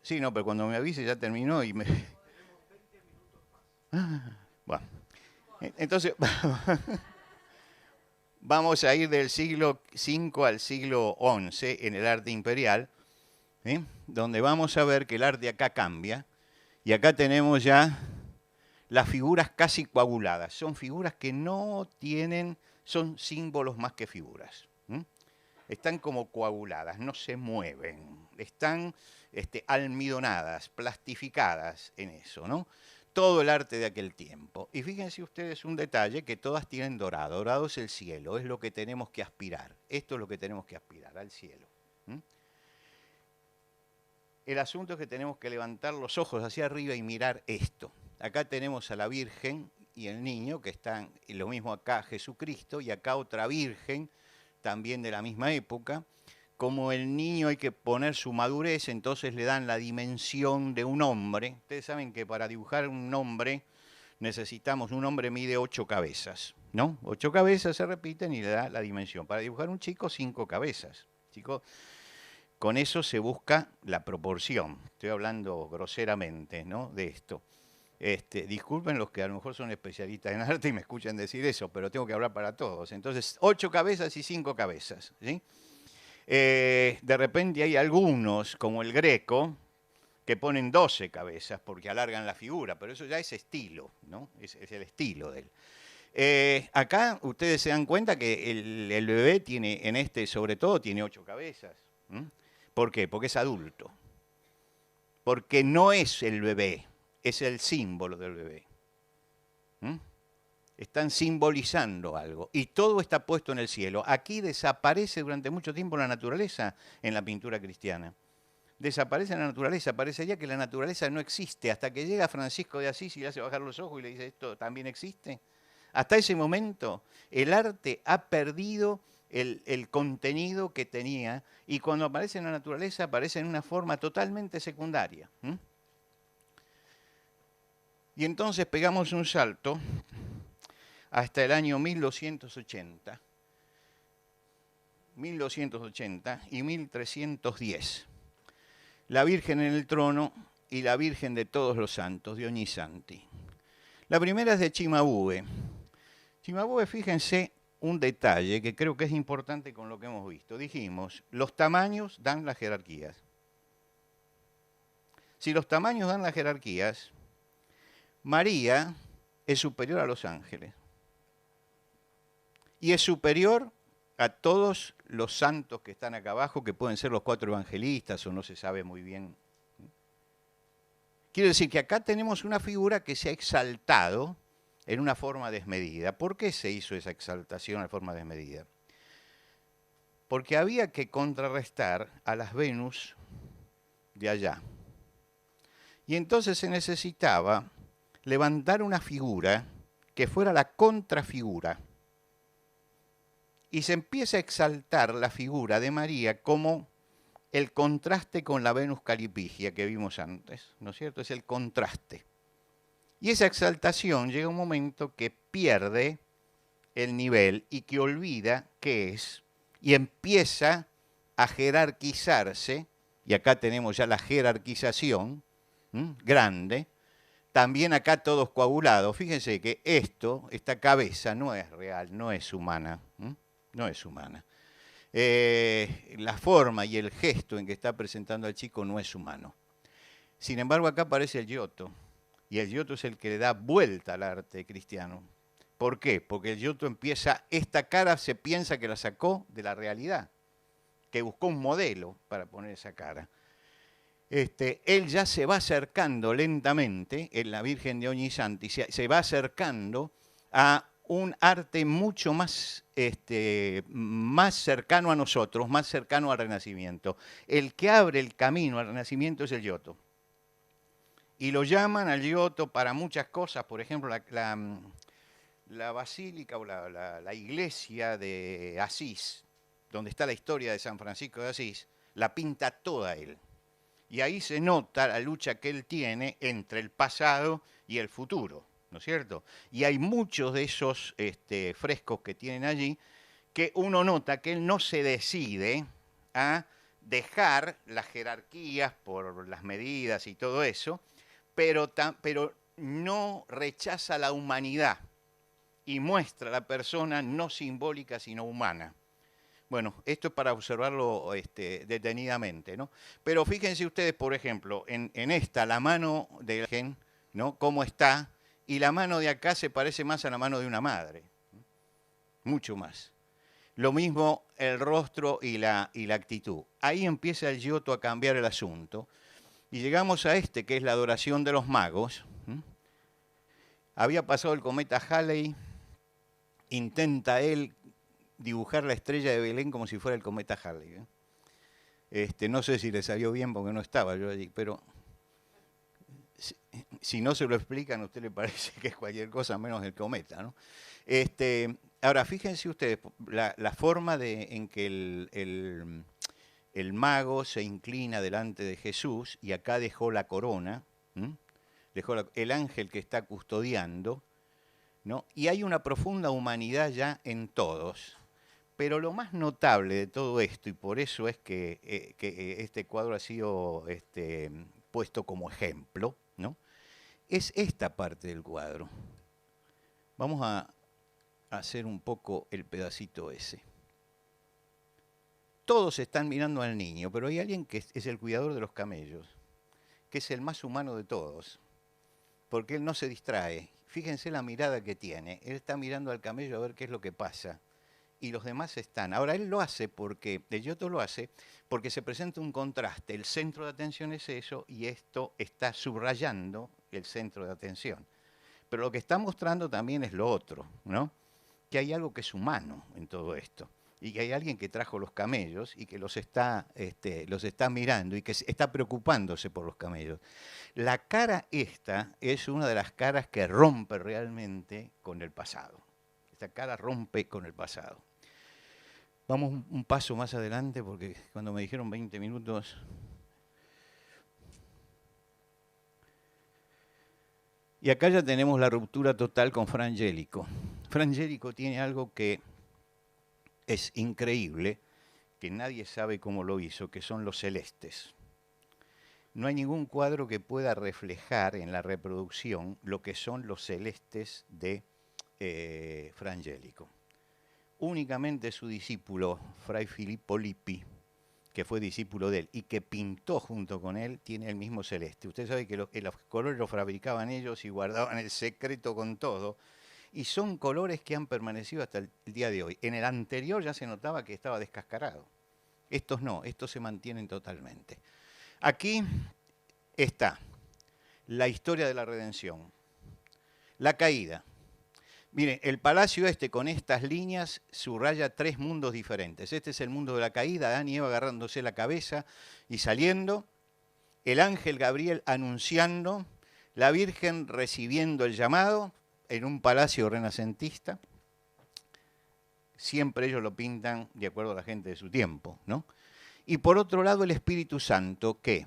Sí, no, pero cuando me avise ya terminó y me... Bueno, entonces vamos a ir del siglo V al siglo XI en el arte imperial, donde vamos a ver que el arte acá cambia y acá tenemos ya las figuras casi coaguladas. Son figuras que no tienen, son símbolos más que figuras. Están como coaguladas, no se mueven, están almidonadas, plastificadas en eso, ¿no? Todo el arte de aquel tiempo. Y fíjense ustedes un detalle, que todas tienen dorado. Dorado es el cielo, es lo que tenemos que aspirar. Esto es lo que tenemos que aspirar, al cielo. El asunto es que tenemos que levantar los ojos hacia arriba y mirar esto. Acá tenemos a la Virgen y el niño, que están, y lo mismo acá Jesucristo, y acá otra Virgen, también de la misma época. Como el niño hay que poner su madurez, entonces le dan la dimensión de un hombre. Ustedes saben que para dibujar un hombre necesitamos, un hombre mide 8 cabezas, ¿no? 8 cabezas se repiten y le da la dimensión. Para dibujar un chico, 5 cabezas. Chico, con eso se busca la proporción. Estoy hablando groseramente, ¿no?, de esto. Disculpen los que a lo mejor son especialistas en arte y me escuchan decir eso, pero tengo que hablar para todos. Entonces, 8 cabezas y 5 cabezas, ¿sí? De repente hay algunos, como el Greco, que ponen 12 cabezas porque alargan la figura, pero eso ya es estilo, ¿no? Es el estilo de él. Acá ustedes se dan cuenta que el bebé tiene, sobre todo, tiene 8 cabezas. ¿Por qué? Porque es adulto. Porque no es el bebé, es el símbolo del bebé. Están simbolizando algo y todo está puesto en el cielo. Aquí desaparece durante mucho tiempo la naturaleza en la pintura cristiana. Desaparece la naturaleza, parecería que la naturaleza no existe hasta que llega Francisco de Asís y le hace bajar los ojos y le dice, ¿esto también existe? Hasta ese momento el arte ha perdido el contenido que tenía y cuando aparece en la naturaleza aparece en una forma totalmente secundaria. Y entonces pegamos un salto hasta el año 1280 y 1310. La Virgen en el trono y la Virgen de todos los santos, Dionisanti. La primera es de Cimabue. Cimabue, fíjense un detalle que creo que es importante con lo que hemos visto. Dijimos, los tamaños dan las jerarquías. Si los tamaños dan las jerarquías, María es superior a los ángeles. Y es superior a todos los santos que están acá abajo, que pueden ser los 4 evangelistas o no se sabe muy bien. Quiere decir que acá tenemos una figura que se ha exaltado en una forma desmedida. ¿Por qué se hizo esa exaltación en forma desmedida? porque había que contrarrestar a las Venus de allá. Y entonces se necesitaba levantar una figura que fuera la contrafigura. Y se empieza a exaltar la figura de María como el contraste con la Venus Calipigia que vimos antes, ¿no es cierto? Es el contraste. Y esa exaltación llega un momento que pierde el nivel y que olvida qué es y empieza a jerarquizarse, y acá tenemos ya la jerarquización grande, también acá todos coagulados. Fíjense que esta cabeza no es real, no es humana, no es humana. La forma y el gesto en que está presentando al chico no es humano. Sin embargo, acá aparece el Giotto, y el Giotto es el que le da vuelta al arte cristiano. ¿Por qué? Porque el Giotto empieza, esta cara se piensa que la sacó de la realidad, que buscó un modelo para poner esa cara. Él ya se va acercando lentamente, en la Virgen de Ognissanti, se va acercando a un arte mucho más, más cercano a nosotros, más cercano al Renacimiento. El que abre el camino al Renacimiento es el Giotto. Y lo llaman al Giotto para muchas cosas, por ejemplo, la basílica o la iglesia de Asís, donde está la historia de San Francisco de Asís, la pinta toda él. Y ahí se nota la lucha que él tiene entre el pasado y el futuro, ¿no es cierto? Y hay muchos de esos frescos que tienen allí que uno nota que él no se decide a dejar las jerarquías por las medidas y todo eso, pero no rechaza la humanidad y muestra a la persona no simbólica sino humana. Bueno, esto es para observarlo detenidamente, ¿no? Pero fíjense ustedes, por ejemplo, en esta, la mano de la Virgen, ¿no? Cómo está, y la mano de acá se parece más a la mano de una madre, mucho más. Lo mismo el rostro y la actitud. Ahí empieza el Giotto a cambiar el asunto, y llegamos a que es la adoración de los magos. Había pasado el cometa Halley, intenta él dibujar la estrella de Belén como si fuera el cometa Halley. No sé si le salió bien porque no estaba yo allí, pero si no se lo explican, a usted le parece que es cualquier cosa menos el cometa, ¿no? Ahora, fíjense ustedes, la forma en que el mago se inclina delante de Jesús, y acá dejó la corona, dejó el ángel que está custodiando, ¿no? Y hay una profunda humanidad ya en todos. Pero lo más notable de todo esto, y por eso es que este cuadro ha sido puesto como ejemplo, ¿no? Es esta parte del cuadro. Vamos a hacer un poco el pedacito ese. Todos están mirando al niño, pero hay alguien que es el cuidador de los camellos, que es el más humano de todos, porque él no se distrae. Fíjense la mirada que tiene. Él está mirando al camello a ver qué es lo que pasa. Y los demás están. Ahora, él lo hace porque, el Giotto lo hace porque se presenta un contraste. El centro de atención es eso, y esto está subrayando el centro de atención. Pero lo que está mostrando también es lo otro, ¿no? Que hay algo que es humano en todo esto. Y que hay alguien que trajo los camellos y que los está mirando y que está preocupándose por los camellos. La cara esta es una de las caras que rompe realmente con el pasado. Esta cara rompe con el pasado. Vamos un paso más adelante porque cuando me dijeron 20 minutos... Y acá ya tenemos la ruptura total con Fra Angelico. Fra Angelico tiene algo que es increíble, que nadie sabe cómo lo hizo, que son los celestes. No hay ningún cuadro que pueda reflejar en la reproducción lo que son los celestes de Fra Angelico. Únicamente su discípulo, Fray Filippo Lippi, que fue discípulo de él y que pintó junto con él, tiene el mismo celeste. Usted sabe que los colores los fabricaban ellos y guardaban el secreto con todo, y son colores que han permanecido hasta el día de hoy. En el anterior ya se notaba que estaba descascarado. Estos no, estos se mantienen totalmente. Aquí está la historia de la redención, la caída. Miren, el palacio este con estas líneas subraya 3 mundos diferentes. Este es el mundo de la caída, Adán y Eva agarrándose la cabeza y saliendo, el ángel Gabriel anunciando, la Virgen recibiendo el llamado en un palacio renacentista. Siempre ellos lo pintan de acuerdo a la gente de su tiempo, ¿no? Y por otro lado el Espíritu Santo, que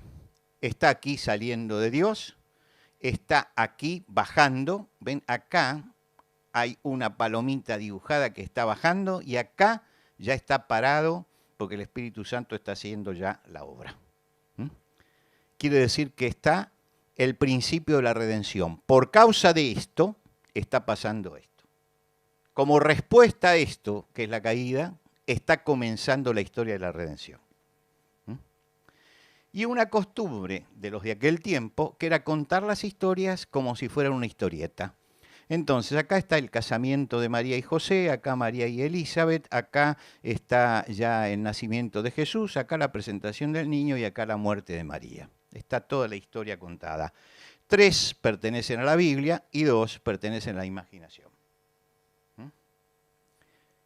está aquí saliendo de Dios, está aquí bajando, ven acá hay una palomita dibujada que está bajando y acá ya está parado porque el Espíritu Santo está haciendo ya la obra. ¿Mm? Quiere decir que está el principio de la redención. Por causa de esto está pasando esto. Como respuesta a esto, que es la caída, está comenzando la historia de la redención. ¿Mm? Y una costumbre de los de aquel tiempo que era contar las historias como si fueran una historieta. Entonces, acá está el casamiento de María y José, acá María y Elizabeth, acá está ya el nacimiento de Jesús, acá la presentación del niño y acá la muerte de María. Está toda la historia contada. 3 pertenecen a la Biblia y 2 pertenecen a la imaginación.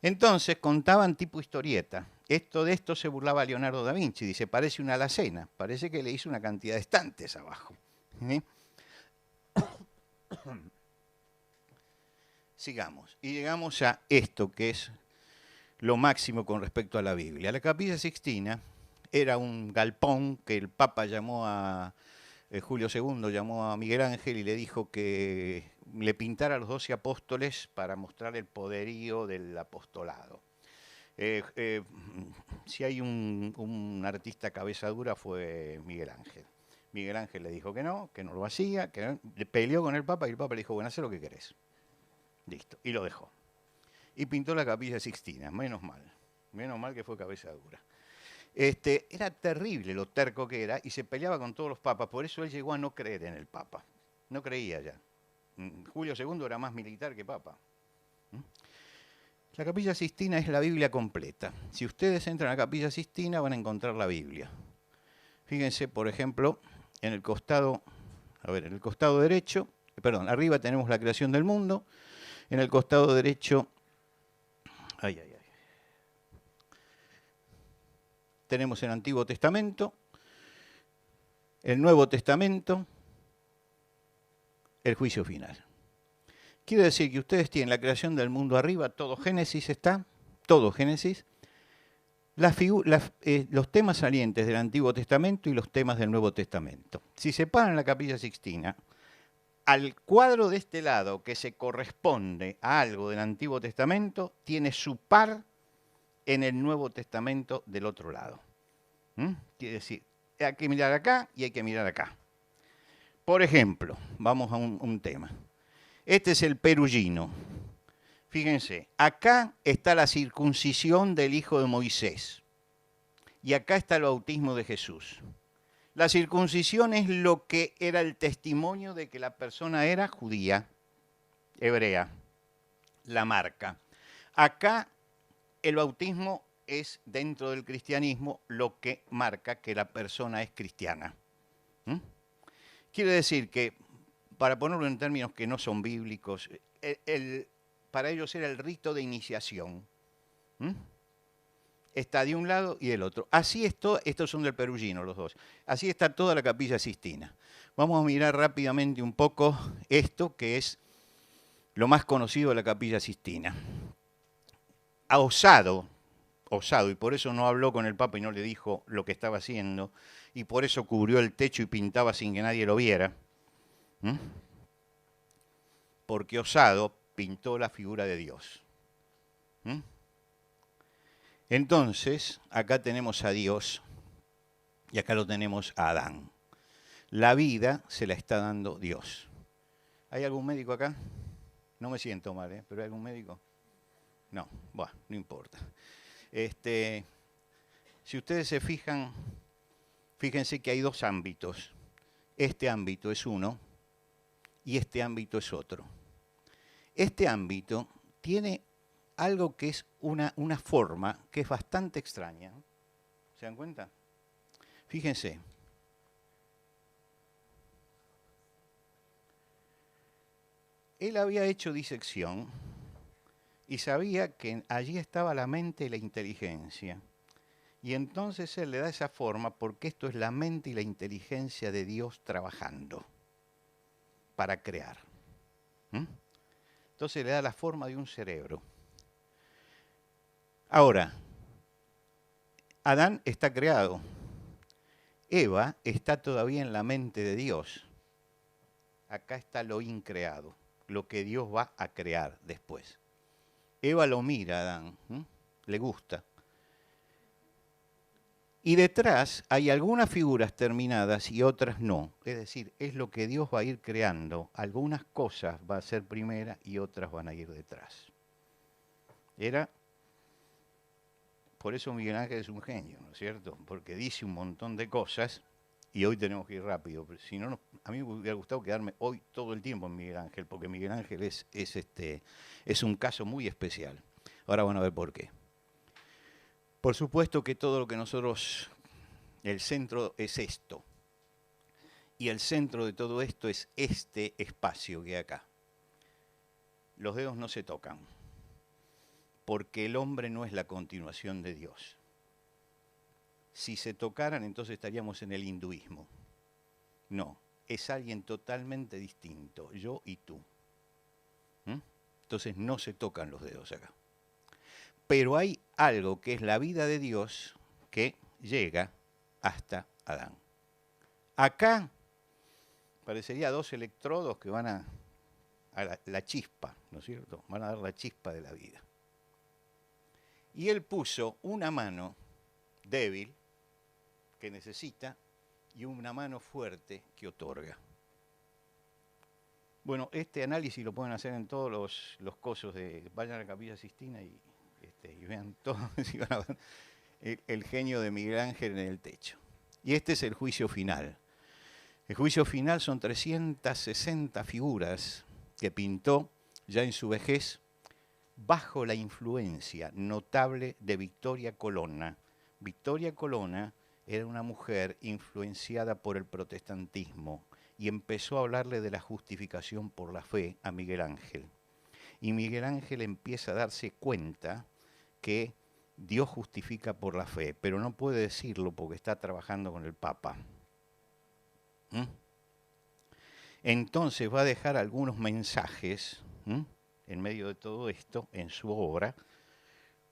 Entonces, contaban tipo historieta. De esto se burlaba Leonardo da Vinci. Dice, parece una alacena. Parece que le hizo una cantidad de estantes abajo. ¿Sí? Sigamos. Y llegamos a esto que es lo máximo con respecto a la Biblia. La Capilla Sixtina era un galpón que el Papa llamó a, Julio II llamó a Miguel Ángel y le dijo que le pintara a los 12 apóstoles para mostrar el poderío del apostolado. Si hay un artista cabeza dura fue Miguel Ángel. Miguel Ángel le dijo que no lo hacía, que no, le peleó con el Papa y el Papa le dijo, bueno, haz lo que querés. Listo, y lo dejó. Y pintó la Capilla Sixtina, menos mal que fue cabeza dura. Era terrible lo terco que era y se peleaba con todos los papas, por eso él llegó a no creer en el Papa. No creía ya. Julio II era más militar que Papa. La Capilla Sixtina es la Biblia completa. Si ustedes entran a la Capilla Sixtina van a encontrar la Biblia. Fíjense, por ejemplo, en el costado derecho, arriba tenemos la creación del mundo, en el costado derecho, tenemos el Antiguo Testamento, el Nuevo Testamento, el juicio final. Quiere decir que ustedes tienen la creación del mundo arriba, todo Génesis está, todo Génesis, los temas salientes del Antiguo Testamento y los temas del Nuevo Testamento. Si se paran la Capilla Sixtina, al cuadro de este lado que se corresponde a algo del Antiguo Testamento, tiene su par en el Nuevo Testamento del otro lado. Quiere decir, hay que mirar acá y hay que mirar acá. Por ejemplo, vamos a un tema. Este es el Perugino. Fíjense, acá está la circuncisión del hijo de Moisés. Y acá está el bautismo de Jesús. La circuncisión es lo que era el testimonio de que la persona era judía, hebrea, la marca. Acá el bautismo es dentro del cristianismo lo que marca que la persona es cristiana. Quiere decir que, para ponerlo en términos que no son bíblicos, para ellos era el rito de iniciación. Está de un lado y del otro. Así es todo, estos son del Perugino los dos. Así está toda la Capilla Sixtina. Vamos a mirar rápidamente un poco esto que es lo más conocido de la Capilla Sixtina. Osado, y por eso no habló con el Papa y no le dijo lo que estaba haciendo, y por eso cubrió el techo y pintaba sin que nadie lo viera. Porque osado pintó la figura de Dios. Entonces, acá tenemos a Dios y acá lo tenemos a Adán. La vida se la está dando Dios. ¿Hay algún médico acá? No me siento mal, ¿pero hay algún médico? No, bueno, no importa. Si ustedes se fijan, fíjense que hay 2 ámbitos. Este ámbito es uno y este ámbito es otro. Este ámbito tiene algo que es una forma que es bastante extraña. ¿Se dan cuenta? Fíjense. Él había hecho disección y sabía que allí estaba la mente y la inteligencia. Y entonces él le da esa forma porque esto es la mente y la inteligencia de Dios trabajando para crear. ¿Mm? Entonces le da la forma de un cerebro. Ahora, Adán está creado. Eva está todavía en la mente de Dios. Acá está lo increado, lo que Dios va a crear después. Eva lo mira a Adán, le gusta. Y detrás hay algunas figuras terminadas y otras no. Es decir, es lo que Dios va a ir creando. Algunas cosas va a ser primera y otras van a ir detrás. Por eso Miguel Ángel es un genio, ¿no es cierto? Porque dice un montón de cosas y hoy tenemos que ir rápido. Pero si no, a mí me hubiera gustado quedarme hoy todo el tiempo en Miguel Ángel, porque Miguel Ángel es un caso muy especial. Ahora van a ver por qué. Por supuesto que todo lo que nosotros, el centro es esto. Y el centro de todo esto es este espacio que hay acá. Los dedos no se tocan, porque el hombre no es la continuación de Dios. Si se tocaran, entonces estaríamos en el hinduismo. No, es alguien totalmente distinto, yo y tú. Entonces no se tocan los dedos acá. Pero hay algo que es la vida de Dios que llega hasta Adán. Acá parecería dos electrodos que van a la chispa, ¿no es cierto? Van a dar la chispa de la vida. Y él puso una mano débil que necesita y una mano fuerte que otorga. Bueno, este análisis lo pueden hacer en todos los cosos de... Vayan a la Capilla Sistina y vean todo, y van a ver el genio de Miguel Ángel en el techo. Y este es el juicio final. El juicio final son 360 figuras que pintó ya en su vejez bajo la influencia notable de Victoria Colonna. Victoria Colonna era una mujer influenciada por el protestantismo y empezó a hablarle de la justificación por la fe a Miguel Ángel. Y Miguel Ángel empieza a darse cuenta que Dios justifica por la fe, pero no puede decirlo porque está trabajando con el Papa. Entonces va a dejar algunos mensajes en medio de todo esto en su obra.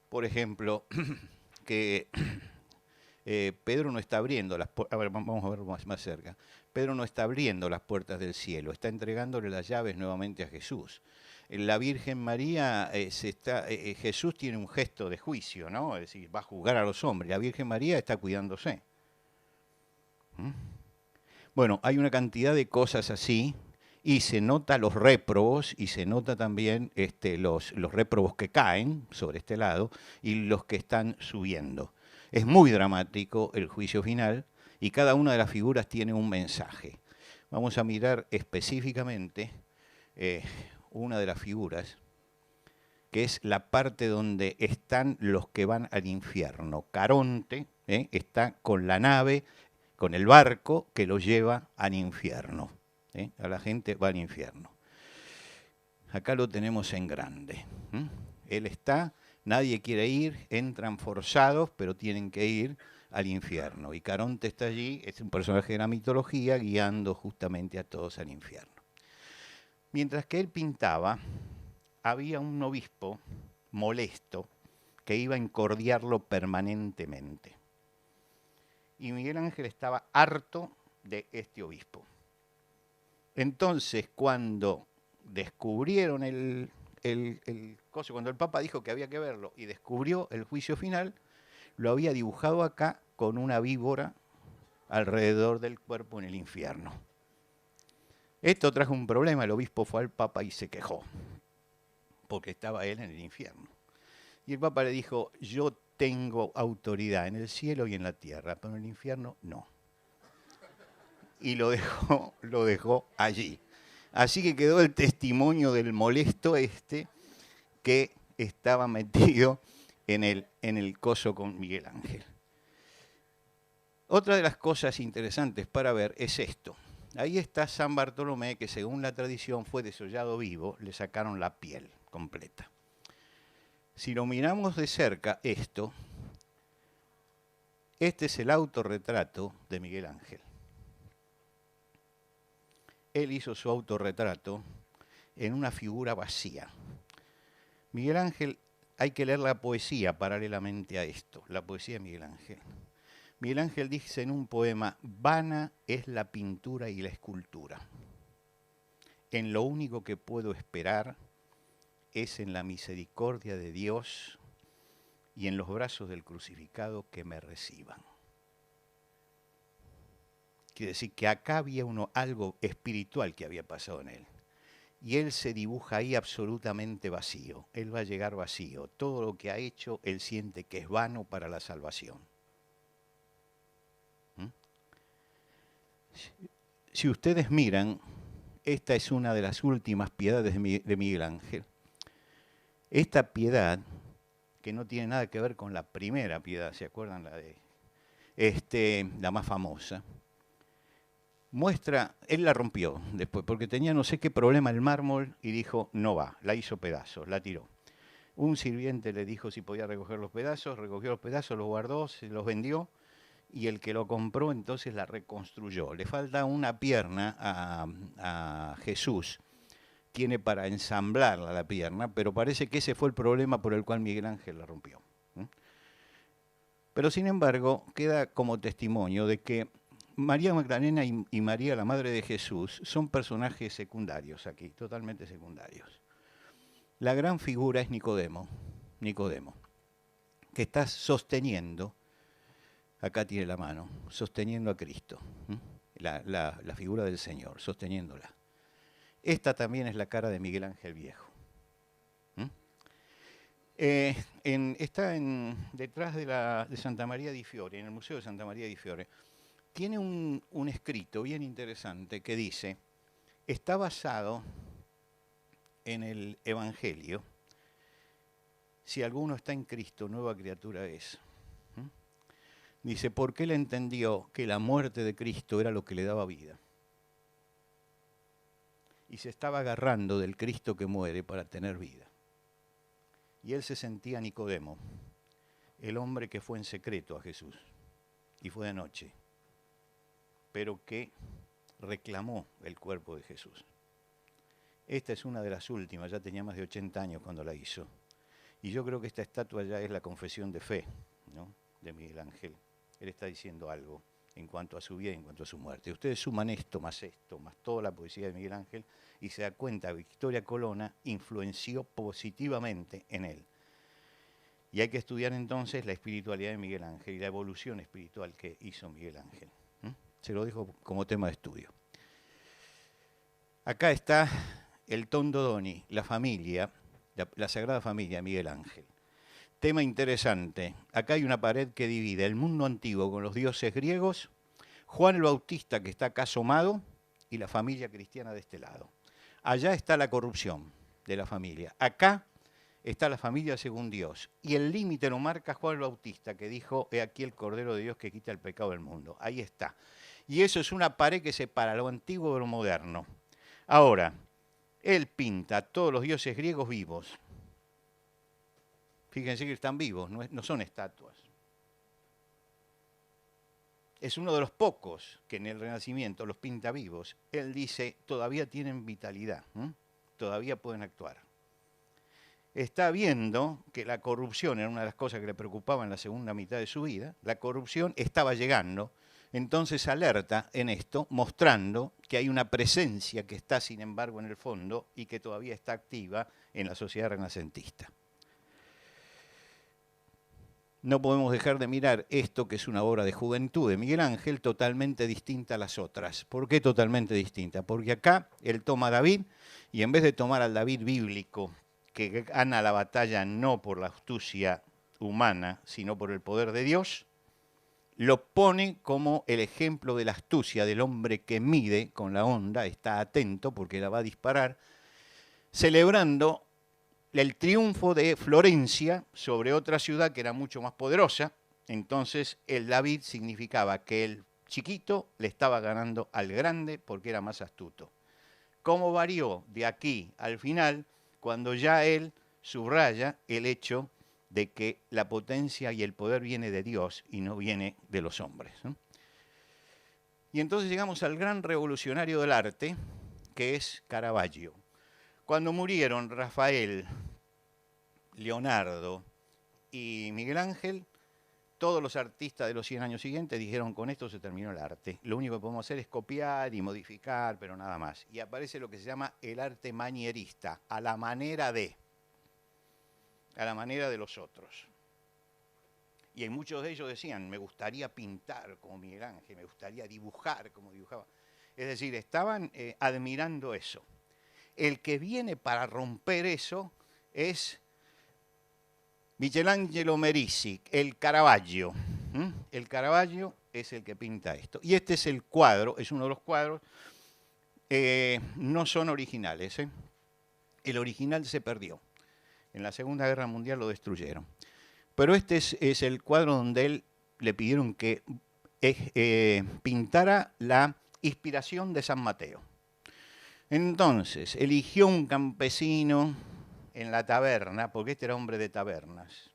Por ejemplo, que Pedro no está abriendo las puertas. A ver, vamos a ver más cerca. Pedro no está abriendo las puertas del cielo, está entregándole las llaves nuevamente a Jesús. La Virgen María, Jesús tiene un gesto de juicio, ¿no? Es decir, va a juzgar a los hombres. La Virgen María está cuidándose. Bueno, hay una cantidad de cosas así, y se nota los réprobos, y se nota también los réprobos que caen sobre este lado, y los que están subiendo. Es muy dramático el juicio final, y cada una de las figuras tiene un mensaje. Vamos a mirar específicamente una de las figuras, que es la parte donde están los que van al infierno. Caronte está con la nave, con el barco que lo lleva al infierno. A la gente va al infierno. Acá lo tenemos en grande. Él está, nadie quiere ir, entran forzados, pero tienen que ir al infierno. Y Caronte está allí, es un personaje de la mitología, guiando justamente a todos al infierno. Mientras que él pintaba, había un obispo molesto que iba a encordiarlo permanentemente. Y Miguel Ángel estaba harto de este obispo. Entonces, cuando descubrieron el coso, cuando el Papa dijo que había que verlo y descubrió el juicio final, lo había dibujado acá con una víbora alrededor del cuerpo en el infierno. Esto trajo un problema, el obispo fue al Papa y se quejó, porque estaba él en el infierno. Y el Papa le dijo, yo tengo autoridad en el cielo y en la tierra, pero en el infierno no. Y lo dejó allí. Así que quedó el testimonio del molesto que estaba metido en el coso con Miguel Ángel. Otra de las cosas interesantes para ver es esto. Ahí está San Bartolomé, que según la tradición fue desollado vivo, le sacaron la piel completa. Si lo miramos de cerca, este es el autorretrato de Miguel Ángel. Él hizo su autorretrato en una figura vacía. Miguel Ángel, hay que leer la poesía paralelamente a esto, la poesía de Miguel Ángel. Miguel Ángel dice en un poema, vana es la pintura y la escultura. En lo único que puedo esperar es en la misericordia de Dios y en los brazos del crucificado que me reciban. Quiere decir que acá había algo espiritual que había pasado en él. Y él se dibuja ahí absolutamente vacío. Él va a llegar vacío. Todo lo que ha hecho, él siente que es vano para la salvación. Si ustedes miran, esta es una de las últimas piedades de Miguel Ángel. Esta piedad, que no tiene nada que ver con la primera piedad, ¿se acuerdan? La más famosa. Muestra, él la rompió después, porque tenía no sé qué problema el mármol y dijo, no va, la hizo pedazos, la tiró. Un sirviente le dijo si podía recoger los pedazos, recogió los pedazos, los guardó, se los vendió y el que lo compró entonces la reconstruyó. Le falta una pierna a Jesús, tiene para ensamblarla la pierna, pero parece que ese fue el problema por el cual Miguel Ángel la rompió. Pero sin embargo, queda como testimonio de que María Magdalena y María, la Madre de Jesús, son personajes secundarios aquí, totalmente secundarios. La gran figura es Nicodemo, que está sosteniendo, acá tiene la mano, sosteniendo a Cristo, la figura del Señor, sosteniéndola. Esta también es la cara de Miguel Ángel Viejo. Está detrás de Santa María di Fiore, en el Museo de Santa María di Fiore. Tiene un escrito bien interesante que dice, está basado en el Evangelio, si alguno está en Cristo, nueva criatura es. Dice, porque él entendió que la muerte de Cristo era lo que le daba vida. Y se estaba agarrando del Cristo que muere para tener vida. Y él se sentía Nicodemo, el hombre que fue en secreto a Jesús, y fue de noche, pero que reclamó el cuerpo de Jesús. Esta es una de las últimas, ya tenía más de 80 años cuando la hizo. Y yo creo que esta estatua ya es la confesión de fe, ¿no?, de Miguel Ángel. Él está diciendo algo en cuanto a su vida y en cuanto a su muerte. Ustedes suman esto, más toda la poesía de Miguel Ángel, y se da cuenta que Victoria Colonna influenció positivamente en él. Y hay que estudiar entonces la espiritualidad de Miguel Ángel y la evolución espiritual que hizo Miguel Ángel. Se lo dejo como tema de estudio. Acá está el Tondo Doni, la familia, la Sagrada Familia de Miguel Ángel. Tema interesante. Acá hay una pared que divide el mundo antiguo con los dioses griegos, Juan el Bautista que está acá asomado y la familia cristiana de este lado. Allá está la corrupción de la familia. Acá está la familia según Dios. Y el límite lo marca Juan el Bautista, que dijo, he aquí el Cordero de Dios que quita el pecado del mundo. Ahí está. Y eso es una pared que separa lo antiguo de lo moderno. Ahora, él pinta a todos los dioses griegos vivos. Fíjense que están vivos, no son estatuas. Es uno de los pocos que en el Renacimiento los pinta vivos. Él dice, todavía tienen vitalidad, todavía pueden actuar. Está viendo que la corrupción era una de las cosas que le preocupaba en la segunda mitad de su vida. La corrupción estaba llegando, entonces alerta en esto, mostrando que hay una presencia que está, sin embargo, en el fondo y que todavía está activa en la sociedad renacentista. No podemos dejar de mirar esto, que es una obra de juventud de Miguel Ángel, totalmente distinta a las otras. ¿Por qué totalmente distinta? Porque acá él toma a David y en vez de tomar al David bíblico, que gana la batalla no por la astucia humana, sino por el poder de Dios, lo pone como el ejemplo de la astucia del hombre que mide con la onda, está atento porque la va a disparar, celebrando el triunfo de Florencia sobre otra ciudad que era mucho más poderosa. Entonces el David significaba que el chiquito le estaba ganando al grande porque era más astuto. ¿Cómo varió de aquí al final cuando ya él subraya el hecho de que la potencia y el poder viene de Dios y no viene de los hombres, ¿no? Y entonces llegamos al gran revolucionario del arte, que es Caravaggio. Cuando murieron Rafael, Leonardo y Miguel Ángel, todos los artistas de los 100 años siguientes dijeron, con esto se terminó el arte. Lo único que podemos hacer es copiar y modificar, pero nada más. Y aparece lo que se llama el arte manierista, a la manera de los otros. Y muchos de ellos decían, me gustaría pintar como Miguel Ángel, me gustaría dibujar como dibujaba. Es decir, estaban admirando eso. El que viene para romper eso es Michelangelo Merisi, el Caravaggio. El Caravaggio es el que pinta esto. Y este es el cuadro, es uno de los cuadros, no son originales. El original se perdió. En la Segunda Guerra Mundial lo destruyeron. Pero este es el cuadro donde él le pidieron que pintara la inspiración de San Mateo. Entonces, eligió un campesino en la taberna, porque este era hombre de tabernas.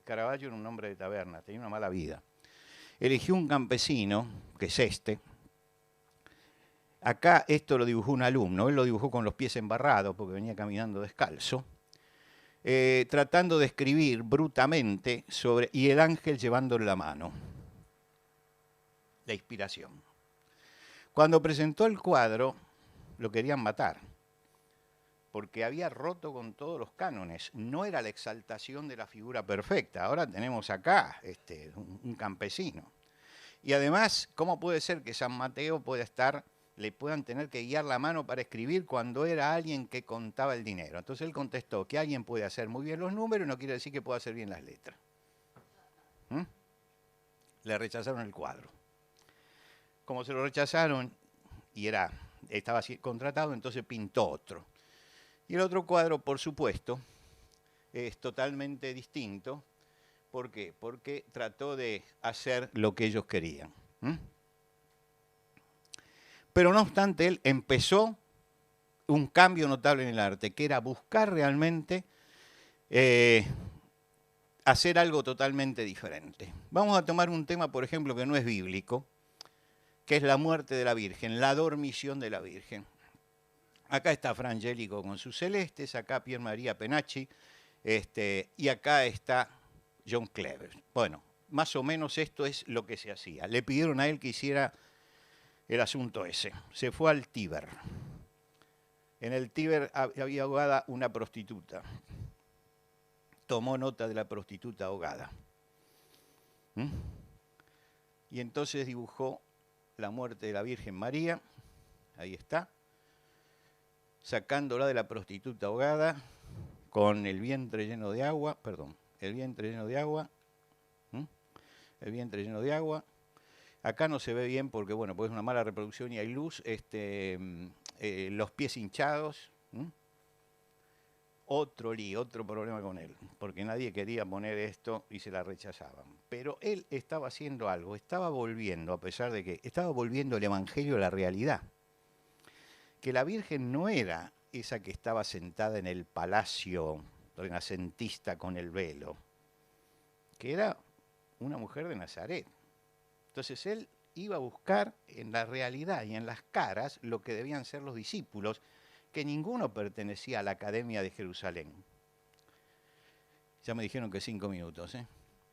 Caravaggio era un hombre de tabernas, tenía una mala vida. Eligió un campesino, que es este. Acá esto lo dibujó un alumno, él lo dibujó con los pies embarrados porque venía caminando descalzo. Tratando de escribir brutamente sobre, y el ángel llevándole la mano, la inspiración. Cuando presentó el cuadro, lo querían matar, porque había roto con todos los cánones. No era la exaltación de la figura perfecta. Ahora tenemos acá un campesino. Y además, ¿cómo puede ser que San Mateo le puedan tener que guiar la mano para escribir cuando era alguien que contaba el dinero? Entonces él contestó que alguien puede hacer muy bien los números y no quiere decir que pueda hacer bien las letras. Le rechazaron el cuadro. Como se lo rechazaron y estaba contratado, entonces pintó otro. Y el otro cuadro, por supuesto, es totalmente distinto. ¿Por qué? Porque trató de hacer lo que ellos querían. Pero no obstante, él empezó un cambio notable en el arte, que era buscar realmente hacer algo totalmente diferente. Vamos a tomar un tema, por ejemplo, que no es bíblico, que es la muerte de la Virgen, la dormición de la Virgen. Acá está Frangélico con sus celestes, acá Pier Maria Penacci, y acá está John Clever. Bueno, más o menos esto es lo que se hacía. Le pidieron a él que hiciera el asunto ese. Se fue al Tíber. En el Tíber había ahogada una prostituta. Tomó nota de la prostituta ahogada. Y entonces dibujó la muerte de la Virgen María. Ahí está. Sacándola de la prostituta ahogada con el vientre lleno de agua. Perdón, el vientre lleno de agua. El vientre lleno de agua. Acá no se ve bien porque, bueno, pues es una mala reproducción y hay luz. Los pies hinchados. Otro lío, otro problema con él, porque nadie quería poner esto y se la rechazaban. Pero él estaba haciendo algo, estaba volviendo, a pesar de que estaba volviendo el Evangelio a la realidad. Que la Virgen no era esa que estaba sentada en el palacio renacentista con el velo, que era una mujer de Nazaret. Entonces él iba a buscar en la realidad y en las caras lo que debían ser los discípulos, que ninguno pertenecía a la Academia de Jerusalén. Ya me dijeron que 5 minutos.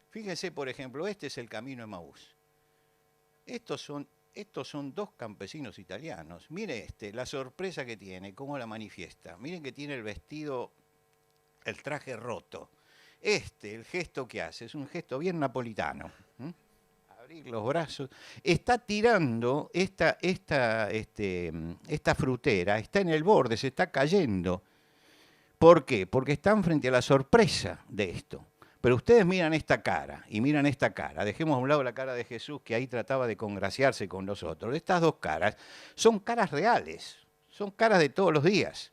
Fíjense, por ejemplo, este es el camino de Emaús. Estos son 2 campesinos italianos. Mire la sorpresa que tiene, cómo la manifiesta. Miren que tiene el vestido, el traje roto. El gesto que hace, es un gesto bien napolitano. Abrir los brazos. Está tirando esta frutera, está en el borde, se está cayendo. ¿Por qué? Porque están frente a la sorpresa de esto. Pero ustedes miran esta cara y miran esta cara. Dejemos a un lado la cara de Jesús, que ahí trataba de congraciarse con nosotros. Estas 2 caras son caras reales, son caras de todos los días.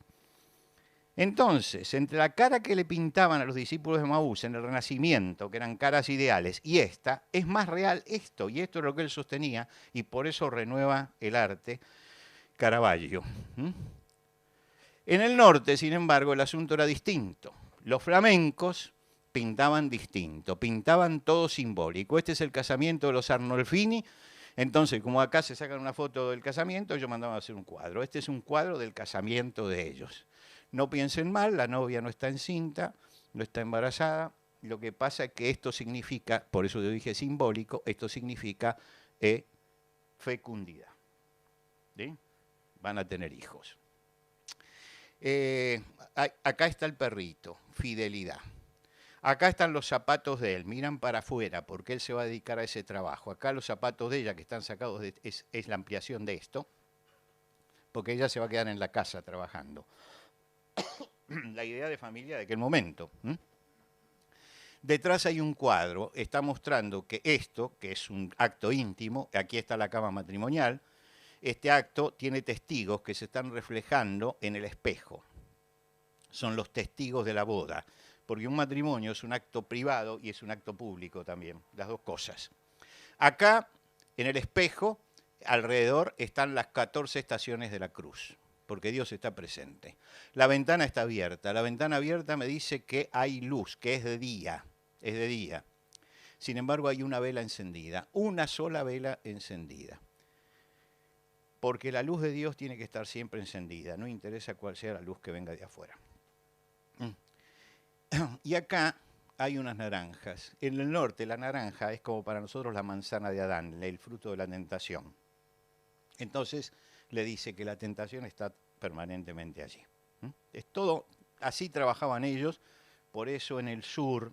Entonces, entre la cara que le pintaban a los discípulos de Emaús en el Renacimiento, que eran caras ideales, y esta, es más real esto, y esto es lo que él sostenía, y por eso renueva el arte Caravaggio. En el norte, sin embargo, el asunto era distinto. Los flamencos pintaban distinto, pintaban todo simbólico. Este es el casamiento de los Arnolfini. Entonces, como acá se sacan una foto del casamiento, ellos mandaban a hacer un cuadro. Este es un cuadro del casamiento de ellos. No piensen mal, la novia no está encinta, no está embarazada. Lo que pasa es que esto significa, por eso yo dije simbólico, esto significa fecundidad. ¿Sí? Van a tener hijos. Acá está el perrito, fidelidad. Acá están los zapatos de él, miran para afuera, porque él se va a dedicar a ese trabajo. Acá los zapatos de ella, que están sacados, es la ampliación de esto, porque ella se va a quedar en la casa trabajando. La idea de familia de aquel momento. Detrás hay un cuadro, está mostrando que esto, que es un acto íntimo, aquí está la cama matrimonial, este acto tiene testigos que se están reflejando en el espejo. Son los testigos de la boda, porque un matrimonio es un acto privado y es un acto público también, las dos cosas. Acá, en el espejo, alrededor están las 14 estaciones de la cruz, porque Dios está presente. La ventana está abierta. La ventana abierta me dice que hay luz, que es de día. Es de día. Sin embargo, hay una vela encendida, una sola vela encendida. Porque la luz de Dios tiene que estar siempre encendida, no interesa cuál sea la luz que venga de afuera. Y acá hay unas naranjas. En el norte la naranja es como para nosotros la manzana de Adán, el fruto de la tentación. Entonces le dice que la tentación está permanentemente allí. Es todo, así trabajaban ellos, por eso en el sur,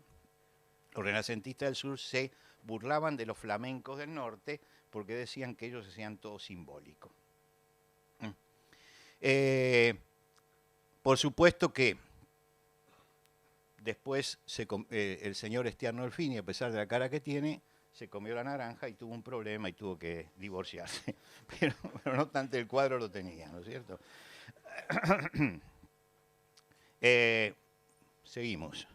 los renacentistas del sur se burlaban de los flamencos del norte porque decían que ellos hacían todo simbólico. Por supuesto que después el señor Arnolfini, a pesar de la cara que tiene, se comió la naranja y tuvo un problema y tuvo que divorciarse. Pero no obstante el cuadro lo tenía, ¿no es cierto? Seguimos.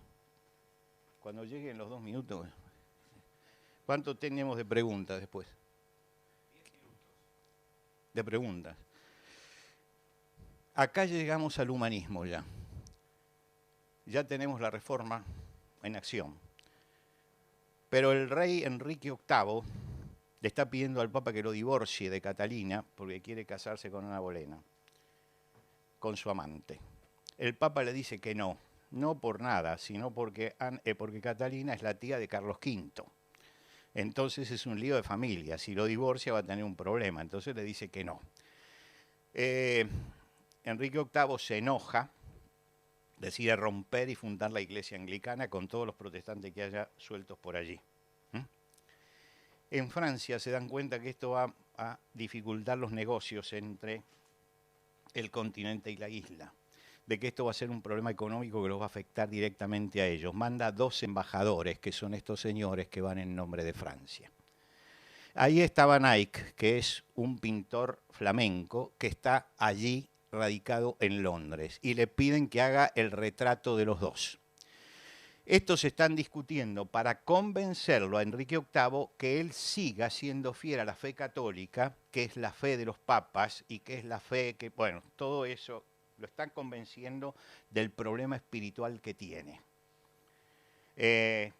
Cuando lleguen los 2 minutos, ¿cuánto tenemos de preguntas después? 10 minutos. De preguntas. Acá llegamos al humanismo ya. Ya tenemos la reforma en acción. Pero el rey Enrique VIII le está pidiendo al Papa que lo divorcie de Catalina porque quiere casarse con Ana Bolena, con su amante. El Papa le dice que no, no por nada, sino porque Catalina es la tía de Carlos V. Entonces es un lío de familia, si lo divorcia va a tener un problema, entonces le dice que no. Enrique VIII se enoja, decide romper y fundar la iglesia anglicana con todos los protestantes que haya sueltos por allí. En Francia se dan cuenta que esto va a dificultar los negocios entre el continente y la isla, de que esto va a ser un problema económico que los va a afectar directamente a ellos. Manda 2 embajadores, que son estos señores que van en nombre de Francia. Ahí está Van Eyck, que es un pintor flamenco que está allí radicado en Londres, y le piden que haga el retrato de los dos. Estos están discutiendo para convencerlo a Enrique VIII que él siga siendo fiel a la fe católica, que es la fe de los papas y que es la fe que, bueno, todo eso lo están convenciendo del problema espiritual que tiene.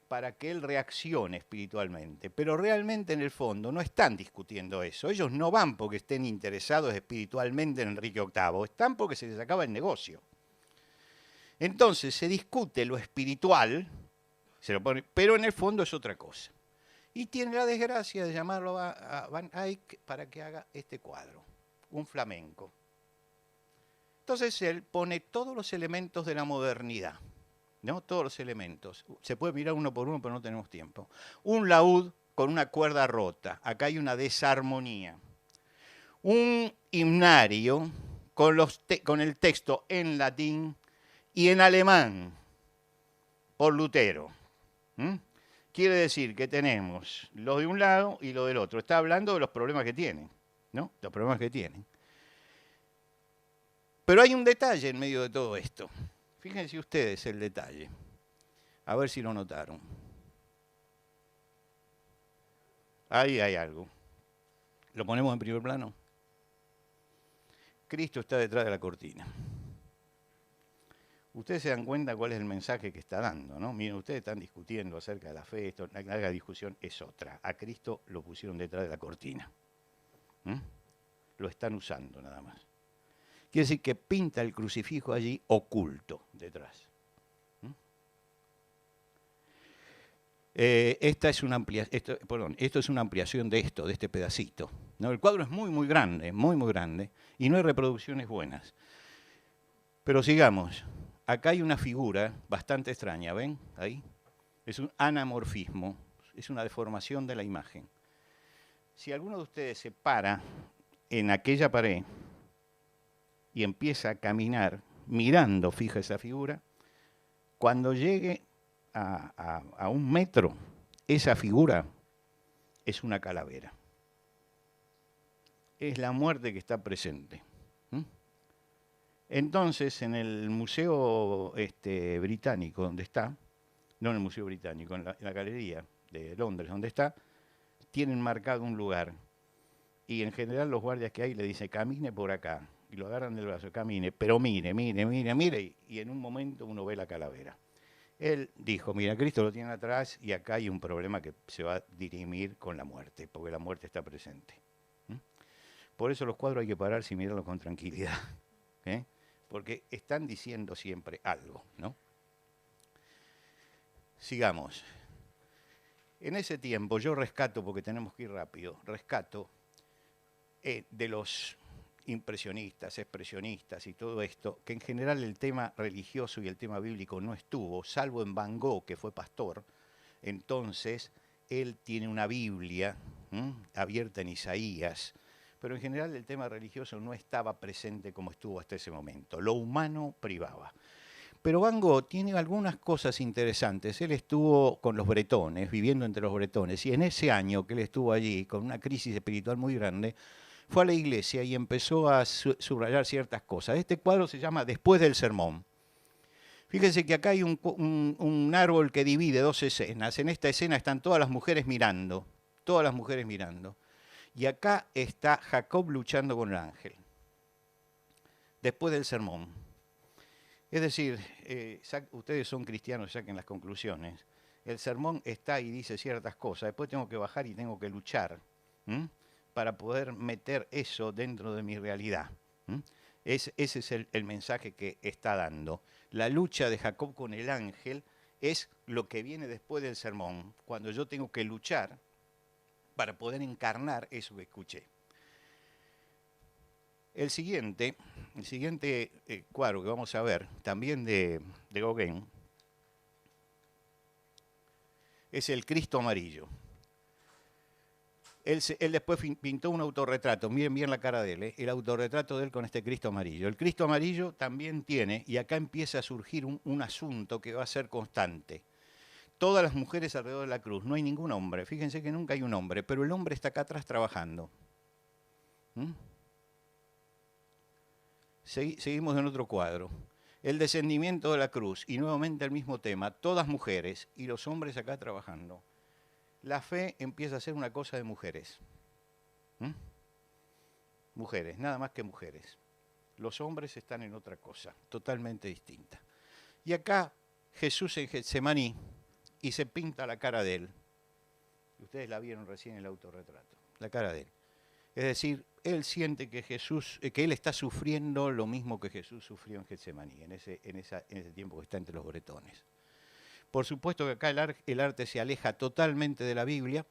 Para que él reaccione espiritualmente. Pero realmente en el fondo no están discutiendo eso. Ellos no van porque estén interesados espiritualmente en Enrique VIII, están porque se les acaba el negocio. Entonces se discute lo espiritual, pero en el fondo es otra cosa. Y tiene la desgracia de llamarlo a Van Eyck para que haga este cuadro, un flamenco. Entonces él pone todos los elementos de la modernidad, ¿no? Todos los elementos. Se puede mirar uno por uno, pero no tenemos tiempo. Un laúd con una cuerda rota. Acá hay una desarmonía. Un himnario con el texto en latín y en alemán por Lutero. Quiere decir que tenemos lo de un lado y lo del otro. Está hablando de los problemas que tienen, ¿no? Los problemas que tienen. Pero hay un detalle en medio de todo esto. Fíjense ustedes el detalle. A ver si lo notaron. Ahí hay algo. ¿Lo ponemos en primer plano? Cristo está detrás de la cortina. Ustedes se dan cuenta cuál es el mensaje que está dando, ¿no? Miren, ustedes están discutiendo acerca de la fe, esto, la discusión es otra. A Cristo lo pusieron detrás de la cortina. ¿Mm? Lo están usando nada más. Quiere decir que pinta el crucifijo allí oculto detrás. ¿Mm? Esto es una ampliación de este pedacito, ¿no? El cuadro es muy grande, muy grande, y no hay reproducciones buenas. Pero sigamos. Acá hay una figura bastante extraña, ¿ven? Ahí. Es un anamorfismo, es una deformación de la imagen. Si alguno de ustedes se para en aquella pared y empieza a caminar mirando fija esa figura, cuando llegue a 1 metro, esa figura es una calavera. Es la muerte que está presente. Entonces, en el Museo Británico, donde está, no en el Museo Británico, en la Galería de Londres, donde está, tienen marcado un lugar. Y en general los guardias que hay le dicen, camine por acá. Y lo agarran del brazo, camine, pero mire. Y en un momento uno ve la calavera. Él dijo, mira, Cristo lo tiene atrás y acá hay un problema que se va a dirimir con la muerte, porque la muerte está presente. Por eso los cuadros hay que pararse y mirarlos con tranquilidad. Porque están diciendo siempre algo, ¿no? Sigamos. En ese tiempo yo rescato, porque tenemos que ir rápido, de los impresionistas, expresionistas y todo esto, que en general el tema religioso y el tema bíblico no estuvo, salvo en Van Gogh, que fue pastor. Entonces, él tiene una Biblia abierta en Isaías, pero en general el tema religioso no estaba presente como estuvo hasta ese momento. Lo humano privaba. Pero Van Gogh tiene algunas cosas interesantes. Él estuvo con los bretones, viviendo entre los bretones, y en ese año que él estuvo allí, con una crisis espiritual muy grande, fue a la iglesia y empezó a subrayar ciertas cosas. Este cuadro se llama Después del sermón. Fíjense que acá hay un árbol que divide 2 escenas. En esta escena están todas las mujeres mirando, Y acá está Jacob luchando con el ángel. Después del sermón. Es decir, ustedes son cristianos, saquen las conclusiones. El sermón está y dice ciertas cosas. Después tengo que bajar y tengo que luchar para poder meter eso dentro de mi realidad. Ese es el mensaje que está dando. La lucha de Jacob con el ángel es lo que viene después del sermón, cuando yo tengo que luchar para poder encarnar eso que escuché. El siguiente cuadro que vamos a ver, también de Gauguin, es el Cristo amarillo. Él después pintó un autorretrato, miren bien la cara de él, el autorretrato de él con este Cristo amarillo. El Cristo amarillo también tiene, y acá empieza a surgir un asunto que va a ser constante. Todas las mujeres alrededor de la cruz, no hay ningún hombre, fíjense que nunca hay un hombre, pero el hombre está acá atrás trabajando. Seguimos en otro cuadro. El descendimiento de la cruz, y nuevamente el mismo tema, todas mujeres y los hombres acá trabajando. La fe empieza a ser una cosa de mujeres. Mujeres, nada más que mujeres. Los hombres están en otra cosa, totalmente distinta. Y acá Jesús en Getsemaní, y se pinta la cara de él. Ustedes la vieron recién en el autorretrato, la cara de él. Es decir, él siente que él está sufriendo lo mismo que Jesús sufrió en Getsemaní, en ese tiempo que está entre los bretones. Por supuesto que acá el arte se aleja totalmente de la Biblia.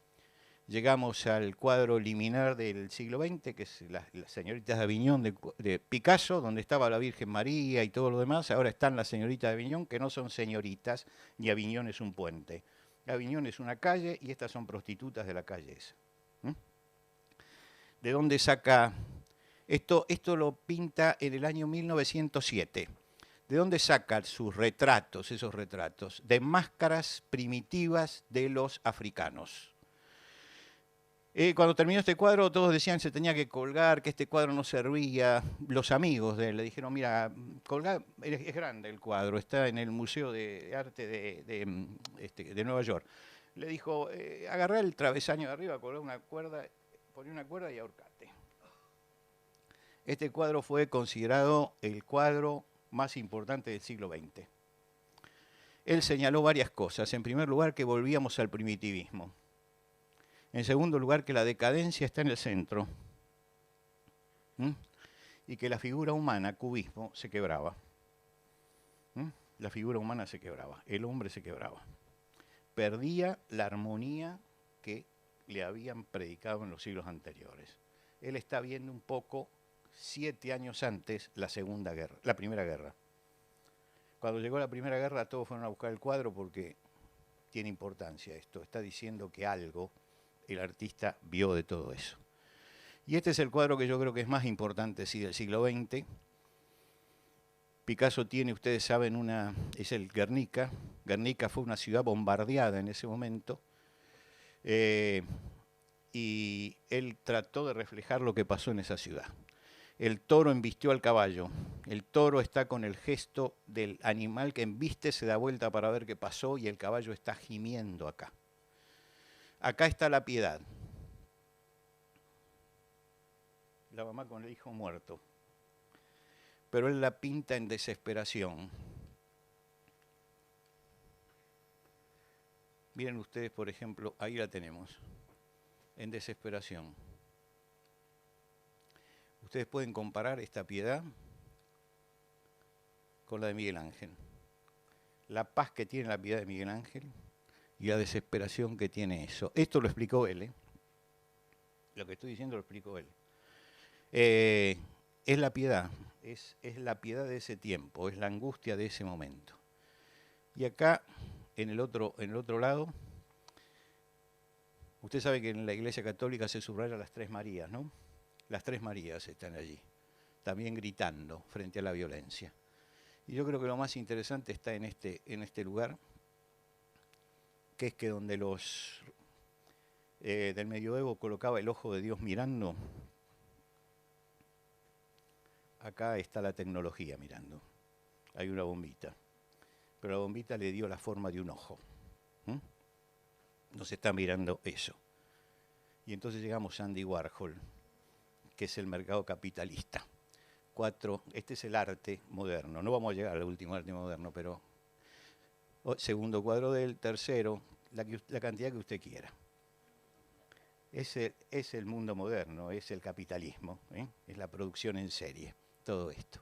Llegamos al cuadro liminar del siglo XX, que es las señoritas de Aviñón de Picasso, donde estaba la Virgen María y todo lo demás. Ahora están las señoritas de Aviñón, que no son señoritas, y Aviñón es un puente. Aviñón es una calle y estas son prostitutas de la calle esa. ¿De dónde saca? Esto lo pinta en el año 1907. ¿De dónde saca sus retratos, esos retratos? De máscaras primitivas de los africanos. Cuando terminó este cuadro, todos decían que se tenía que colgar, que este cuadro no servía. Los amigos de él le dijeron, mira, colgar, es grande el cuadro, está en el Museo de Arte de Nueva York. Le dijo, agarrá el travesaño de arriba, colgá una cuerda, poné una cuerda y ahorcate. Este cuadro fue considerado el cuadro más importante del siglo XX. Él señaló varias cosas. En primer lugar, que volvíamos al primitivismo. En segundo lugar, que la decadencia está en el centro. Y que la figura humana, cubismo, se quebraba. La figura humana se quebraba, el hombre se quebraba. Perdía la armonía que le habían predicado en los siglos anteriores. Él está viendo un poco 7 años antes la Primera Guerra. Cuando llegó la Primera Guerra todos fueron a buscar el cuadro porque tiene importancia esto. Está diciendo que algo el artista vio de todo eso. Y este es el cuadro que yo creo que es más importante, sí, del siglo XX. Picasso tiene, ustedes saben, es el Guernica. Guernica fue una ciudad bombardeada en ese momento. Y él trató de reflejar lo que pasó en esa ciudad. El toro embistió al caballo. El toro está con el gesto del animal que embiste, se da vuelta para ver qué pasó y el caballo está gimiendo acá. Acá está la piedad. La mamá con el hijo muerto. Pero él la pinta en desesperación. Miren ustedes, por ejemplo, ahí la tenemos, en desesperación. Ustedes pueden comparar esta piedad con la de Miguel Ángel. La paz que tiene la piedad de Miguel Ángel y la desesperación que tiene eso. Esto lo explicó él, ¿eh? Lo que estoy diciendo lo explicó él. Es la piedad, es la piedad de ese tiempo, es la angustia de ese momento. Y acá, en el otro lado, usted sabe que en la Iglesia Católica se subrayan las 3 Marías, ¿no? Las 3 Marías están allí, también gritando frente a la violencia. Y yo creo que lo más interesante está en este lugar, que es que donde los del medioevo colocaba el ojo de Dios mirando, acá está la tecnología mirando. Hay una bombita, pero la bombita le dio la forma de un ojo. Nos está mirando eso. Y entonces llegamos a Andy Warhol, que es el mercado capitalista. 4, este es el arte moderno. No vamos a llegar al último arte moderno, pero segundo cuadro del tercero, la cantidad que usted quiera. Es el mundo moderno, es el capitalismo, es la producción en serie, todo esto.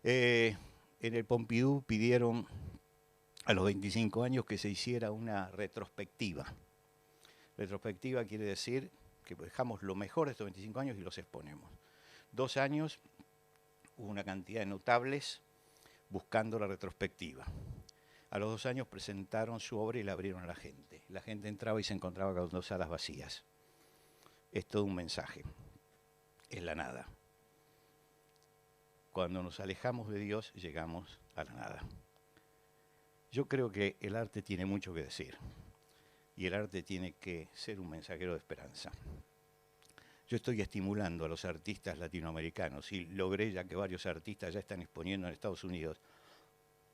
En el Pompidou pidieron a los 25 años que se hiciera una retrospectiva. Retrospectiva quiere decir que dejamos lo mejor de estos 25 años y los exponemos. 2 años hubo una cantidad de notables buscando la retrospectiva. A los 2 años presentaron su obra y la abrieron a la gente. La gente entraba y se encontraba con 2 salas vacías. Es todo un mensaje. Es la nada. Cuando nos alejamos de Dios, llegamos a la nada. Yo creo que el arte tiene mucho que decir. Y el arte tiene que ser un mensajero de esperanza. Yo estoy estimulando a los artistas latinoamericanos y logré ya que varios artistas ya están exponiendo en Estados Unidos.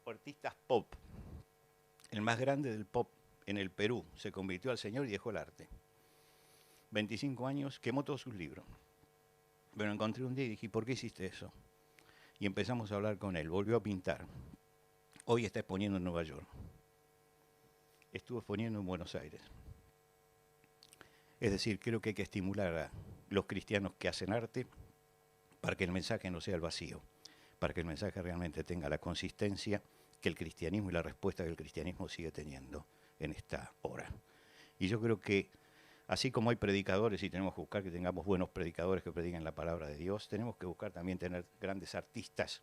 Artistas pop. El más grande del pop en el Perú se convirtió al Señor y dejó el arte. 25 años, quemó todos sus libros. Pero encontré un día y dije, ¿por qué hiciste eso? Y empezamos a hablar con él, volvió a pintar. Hoy está exponiendo en Nueva York. Estuvo exponiendo en Buenos Aires. Es decir, creo que hay que estimular a los cristianos que hacen arte para que el mensaje no sea el vacío, para que el mensaje realmente tenga la consistencia que el cristianismo y la respuesta que el cristianismo sigue teniendo en esta hora. Y yo creo que así como hay predicadores y tenemos que buscar que tengamos buenos predicadores que prediquen la palabra de Dios, tenemos que buscar también tener grandes artistas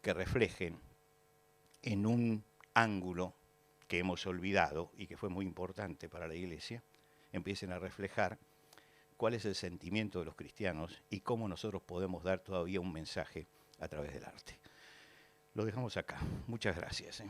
que reflejen en un ángulo que hemos olvidado y que fue muy importante para la Iglesia, empiecen a reflejar cuál es el sentimiento de los cristianos y cómo nosotros podemos dar todavía un mensaje a través del arte. Lo dejamos acá. Muchas gracias.